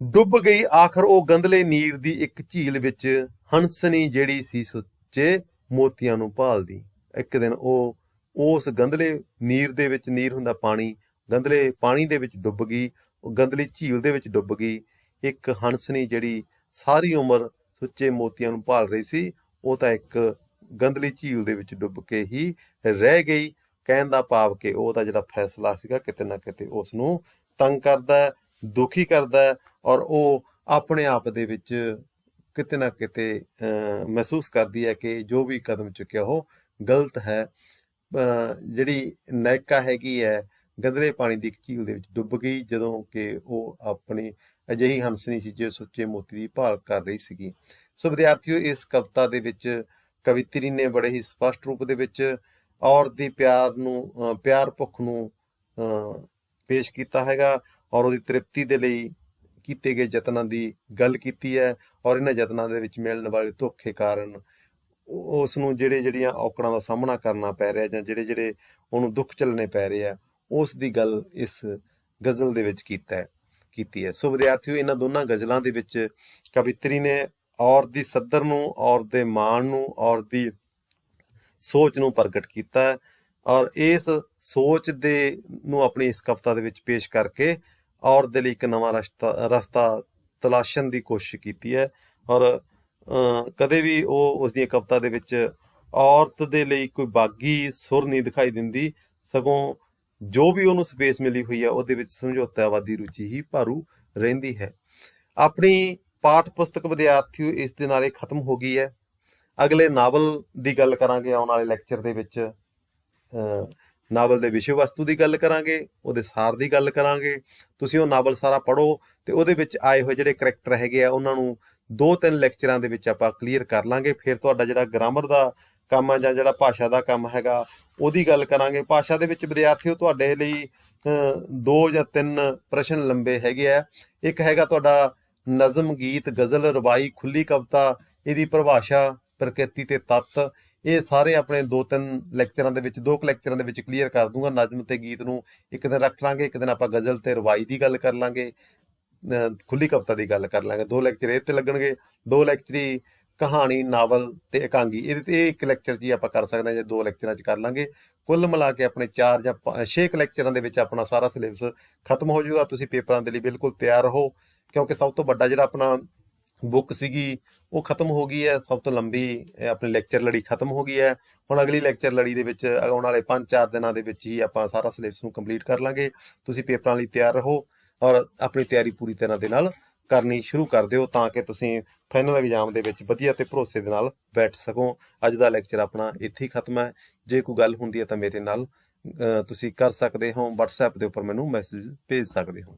ਡੁੱਬ ਗਈ ਆਖਰ ਉਹ ਗੰਧਲੇ ਨੀਰ ਦੀ ਇੱਕ ਝੀਲ ਵਿੱਚ, ਹੰਸਣੀ ਜਿਹੜੀ ਸੀ ਸੁੱਚੇ ਮੋਤੀਆਂ ਨੂੰ ਭਾਲਦੀ। ਇੱਕ ਦਿਨ ਉਹ ਉਸ ਗੰਧਲੇ ਨੀਰ ਦੇ ਵਿੱਚ, ਨੀਰ ਹੁੰਦਾ ਪਾਣੀ, ਗੰਧਲੇ ਪਾਣੀ ਦੇ ਵਿੱਚ ਡੁੱਬ ਗਈ, ਉਹ ਗੰਧਲੀ ਝੀਲ ਦੇ ਵਿੱਚ ਡੁੱਬ ਗਈ। ਇੱਕ ਹੰਸਣੀ ਜਿਹੜੀ ਸਾਰੀ ਉਮਰ ਸੁੱਚੇ ਮੋਤੀਆਂ ਨੂੰ ਭਾਲ ਰਹੀ ਸੀ, ਉਹ ਤਾਂ ਇੱਕ ਗੰਧਲੀ ਝੀਲ ਦੇ ਵਿੱਚ ਡੁੱਬ ਕੇ ਹੀ ਰਹਿ ਗਈ। ਕਹਿਣ ਦਾ ਭਾਵ ਕਿ ਉਹਦਾ ਜਿਹੜਾ ਫੈਸਲਾ ਸੀਗਾ ਕਿਤੇ ਨਾ ਕਿਤੇ ਉਸ ਨੂੰ ਤੰਗ ਕਰਦਾ, ਦੁਖੀ ਕਰਦਾ, ਔਰ ਉਹ ਆਪਣੇ ਆਪ ਦੇ ਵਿੱਚ ਕਿਤੇ ਨਾ ਕਿਤੇ ਮਹਿਸੂਸ ਕਰਦੀ ਹੈ ਕਿ ਜੋ ਵੀ ਕਦਮ ਚੁੱਕਿਆ ਉਹ ਗਲਤ ਹੈ। ਜਿਹੜੀ ਨਾਇਕਾ ਹੈਗੀ ਹੈ, ਗੰਧਲੇ ਪਾਣੀ ਦੀ ਇੱਕ ਝੀਲ ਦੇ ਵਿੱਚ ਡੁੱਬ ਗਈ, ਜਦੋਂ ਕਿ ਉਹ ਆਪਣੀ ਅਜਿਹੀ ਹੰਸਣੀ ਸੀ ਜੋ ਸੁੱਚੇ ਮੋਤੀ ਦੀ ਭਾਲ ਕਰ ਰਹੀ ਸੀਗੀ। ਸੋ ਵਿਦਿਆਰਥੀਓ, ਇਸ ਕਵਿਤਾ ਦੇ ਵਿੱਚ ਕਵਿੱਤਰੀ ਨੇ ਬੜੇ ਹੀ ਸਪਸ਼ਟ ਰੂਪ ਦੇ ਵਿੱਚ ਔਰਤ ਦੀ ਪਿਆਰ ਭੁੱਖ ਨੂੰ ਪੇਸ਼ ਕੀਤਾ ਹੈਗਾ, ਔਰ ਉਹਦੀ ਤ੍ਰਿਪਤੀ ਦੇ ਲਈ ਕੀਤੇ ਗਏ ਯਤਨਾਂ ਦੀ ਗੱਲ ਕੀਤੀ ਹੈ। ਔਰ ਇਹਨਾਂ ਯਤਨਾਂ ਦੇ ਵਿੱਚ ਮਿਲਣ ਵਾਲੇ ਧੋਖੇ ਕਾਰਨ ਉਸ ਨੂੰ ਜਿਹੜੀਆਂ ਔਕੜਾਂ ਦਾ ਸਾਹਮਣਾ ਕਰਨਾ ਪੈ ਰਿਹਾ, ਜਾਂ ਜਿਹੜੇ ਉਹਨੂੰ ਦੁੱਖ ਝੱਲਣੇ ਪੈ ਰਹੇ ਆ, ਉਸ ਦੀ ਗੱਲ ਇਸ ਗਜ਼ਲ ਦੇ ਵਿੱਚ ਕੀਤੀ ਹੈ। ਸੋ ਵਿਦਿਆਰਥੀਓ, ਇਹਨਾਂ ਦੋਨਾਂ ਗਜ਼ਲਾਂ ਦੇ ਵਿੱਚ ਕਵਿੱਤਰੀ ਨੇ ਔਰਤ ਦੀ ਸੱਦਰ ਨੂੰ, ਔਰਤ ਦੇ ਮਾਣ ਨੂੰ, ਔਰਤ ਦੀ ਸੋਚ ਨੂੰ ਪ੍ਰਗਟ ਕੀਤਾ ਹੈ, ਔਰ ਇਸ ਸੋਚ ਨੂੰ ਆਪਣੀ ਇਸ ਕਵਿਤਾ ਦੇ ਵਿੱਚ ਪੇਸ਼ ਕਰਕੇ ਔਰਤ ਦੇ ਲਈ ਇੱਕ ਨਵਾਂ ਰਸਤਾ ਤਲਾਸ਼ਣ ਦੀ ਕੋਸ਼ਿਸ਼ ਕੀਤੀ ਹੈ। ਔਰ ਕਦੇ ਵੀ ਉਹ ਉਸਦੀਆਂ ਕਵਿਤਾ ਦੇ ਵਿੱਚ ਔਰਤ ਦੇ ਲਈ ਕੋਈ ਬਾਗੀ ਸੁਰ ਨਹੀਂ ਦਿਖਾਈ ਦਿੰਦੀ, ਸਗੋਂ ਜੋ ਵੀ ਉਹਨੂੰ ਸਪੇਸ ਮਿਲੀ ਹੋਈ ਹੈ ਉਹਦੇ ਵਿੱਚ ਸਮਝੌਤਾਵਾਦੀ ਰੁਚੀ ਹੀ ਭਾਰੂ ਰਹਿੰਦੀ ਹੈ। ਆਪਣੀ ਪਾਠ ਪੁਸਤਕ ਵਿਦਿਆਰਥੀਓ ਇਸ ਦੇ ਨਾਲ ਹੀ ਖਤਮ ਹੋ ਗਈ ਹੈ। ਅਗਲੇ ਨਾਵਲ ਦੀ ਗੱਲ ਕਰਾਂਗੇ ਆਉਣ ਵਾਲੇ ਲੈਕਚਰ ਦੇ ਵਿੱਚ। ਨਾਵਲ ਦੇ ਵਿਸ਼ੇ ਵਸਤੂ ਦੀ ਗੱਲ ਕਰਾਂਗੇ, ਉਹਦੇ ਸਾਰ ਦੀ ਗੱਲ ਕਰਾਂਗੇ। ਤੁਸੀਂ ਉਹ ਨਾਵਲ ਸਾਰਾ ਪੜ੍ਹੋ ਤੇ ਉਹਦੇ ਵਿੱਚ ਆਏ ਹੋਏ ਜਿਹੜੇ ਕਰੈਕਟਰ ਹੈਗੇ ਆ ਉਹਨਾਂ ਨੂੰ 2-3 ਲੈਕਚਰਾਂ ਦੇ ਵਿੱਚ ਆਪਾਂ ਕਲੀਅਰ ਕਰ ਲਾਂਗੇ। ਫਿਰ ਤੁਹਾਡਾ ਜਿਹੜਾ ਗ੍ਰਾਮਰ ਦਾ ਕੰਮ ਆ ਜਾਂ ਜਿਹੜਾ ਭਾਸ਼ਾ ਦਾ ਕੰਮ ਹੈਗਾ ਉਹਦੀ ਗੱਲ ਕਰਾਂਗੇ। ਭਾਸ਼ਾ ਦੇ ਵਿੱਚ ਵਿਦਿਆਰਥੀਓ ਤੁਹਾਡੇ ਲਈ 2 ਜਾਂ 3 ਪ੍ਰਸ਼ਨ ਲੰਬੇ ਹੈਗੇ ਆ। ਇੱਕ ਹੈਗਾ ਤੁਹਾਡਾ ਨਜ਼ਮ, ਗੀਤ, ਗਜ਼ਲ, ਰਵਾਈ, ਖੁੱਲੀ ਕਵਿਤਾ, ਇਹਦੀ ਪਰਿਭਾਸ਼ਾ, ਪ੍ਰਕਿਰਤੀ ਤੇ ਤੱਤ। ਇਹ ਸਾਰੇ ਆਪਣੇ 2-3 ਲੈਕਚਰਾਂ ਦੇ ਵਿੱਚ, 2 ਲੈਕਚਰਾਂ ਦੇ ਵਿੱਚ ਕਲੀਅਰ ਕਰ ਦੂੰਗਾ। ਨਜ਼ਮ ਤੇ ਗੀਤ ਨੂੰ ਇੱਕ ਦਿਨ ਰੱਖ ਲਾਂਗੇ, ਇੱਕ ਦਿਨ ਆਪਾਂ ਗਜ਼ਲ ਤੇ ਰਵਾਈ ਦੀ ਗੱਲ ਕਰ ਲਾਂਗੇ, ਖੁੱਲੀ ਕਵਿਤਾ ਦੀ ਗੱਲ ਕਰ ਲਾਂਗੇ। 2 ਲੈਕਚਰ ਇਹ ਤੇ ਲੱਗਣਗੇ। 2 ਲੈਕਚਰੀ ਕਹਾਣੀ, ਨਾਵਲ ਤੇ ਇਕਾਂਗੀ, ਇਹਦੇ ਤੇ ਇੱਕ ਲੈਕਚਰ 'ਚ ਹੀ ਆਪਾਂ ਕਰ ਸਕਦੇ ਹਾਂ, ਜੇ 2 ਲੈਕਚਰਾਂ 'ਚ ਕਰ ਲਾਂਗੇ। ਕੁੱਲ ਮਿਲਾ ਕੇ ਆਪਣੇ 4 ਜਾਂ 6 ਲੈਕਚਰਾਂ ਦੇ ਵਿੱਚ ਆਪਣਾ ਸਾਰਾ ਸਿਲੇਬਸ ਖਤਮ ਹੋ ਜਾਊਗਾ। ਤੁਸੀਂ ਪੇਪਰਾਂ ਦੇ ਲਈ ਬਿਲਕੁਲ ਤਿਆਰ ਰਹੋ, ਕਿਉਂਕਿ ਸਭ ਤੋਂ ਵੱਡਾ ਜਿਹੜਾ ਆਪਣਾ ਬੁੱਕ ਸੀਗੀ ਉਹ ਖਤਮ ਹੋ ਗਈ ਹੈ। ਸਭ ਤੋਂ ਲੰਬੀ ਆਪਣੀ ਲੈਕਚਰ ਲੜੀ ਖਤਮ ਹੋ ਗਈ ਹੈ। ਹੁਣ ਅਗਲੀ ਲੈਕਚਰ ਲੜੀ ਦੇ ਵਿੱਚ ਆਉਣ ਵਾਲੇ 5-4 ਦਿਨਾਂ ਦੇ ਵਿੱਚ ਹੀ ਆਪਾਂ ਸਾਰਾ ਸਿਲੇਬਸ ਨੂੰ ਕੰਪਲੀਟ ਕਰ ਲਾਂਗੇ। ਤੁਸੀਂ ਪੇਪਰਾਂ ਲਈ ਤਿਆਰ ਰਹੋ ਔਰ ਆਪਣੀ ਤਿਆਰੀ ਪੂਰੀ ਤਰ੍ਹਾਂ ਦੇ ਨਾਲ ਕਰਨੀ ਸ਼ੁਰੂ ਕਰ ਦਿਓ, ਤਾਂ ਕਿ ਤੁਸੀਂ ਫਾਈਨਲ ਐਗਜ਼ਾਮ ਦੇ ਵਿੱਚ ਵਧੀਆ ਤੇ ਭਰੋਸੇ ਦੇ ਨਾਲ ਬੈਠ ਸਕੋ। ਅੱਜ ਦਾ ਲੈਕਚਰ ਆਪਣਾ ਇੱਥੇ ਹੀ ਖਤਮ ਹੈ। ਜੇ ਕੋਈ ਗੱਲ ਹੁੰਦੀ ਹੈ ਤਾਂ ਮੇਰੇ ਨਾਲ ਤੁਸੀਂ ਕਰ ਸਕਦੇ ਹੋ, WhatsApp ਦੇ ਉੱਪਰ ਮੈਨੂੰ ਮੈਸੇਜ ਭੇਜ ਸਕਦੇ ਹੋ।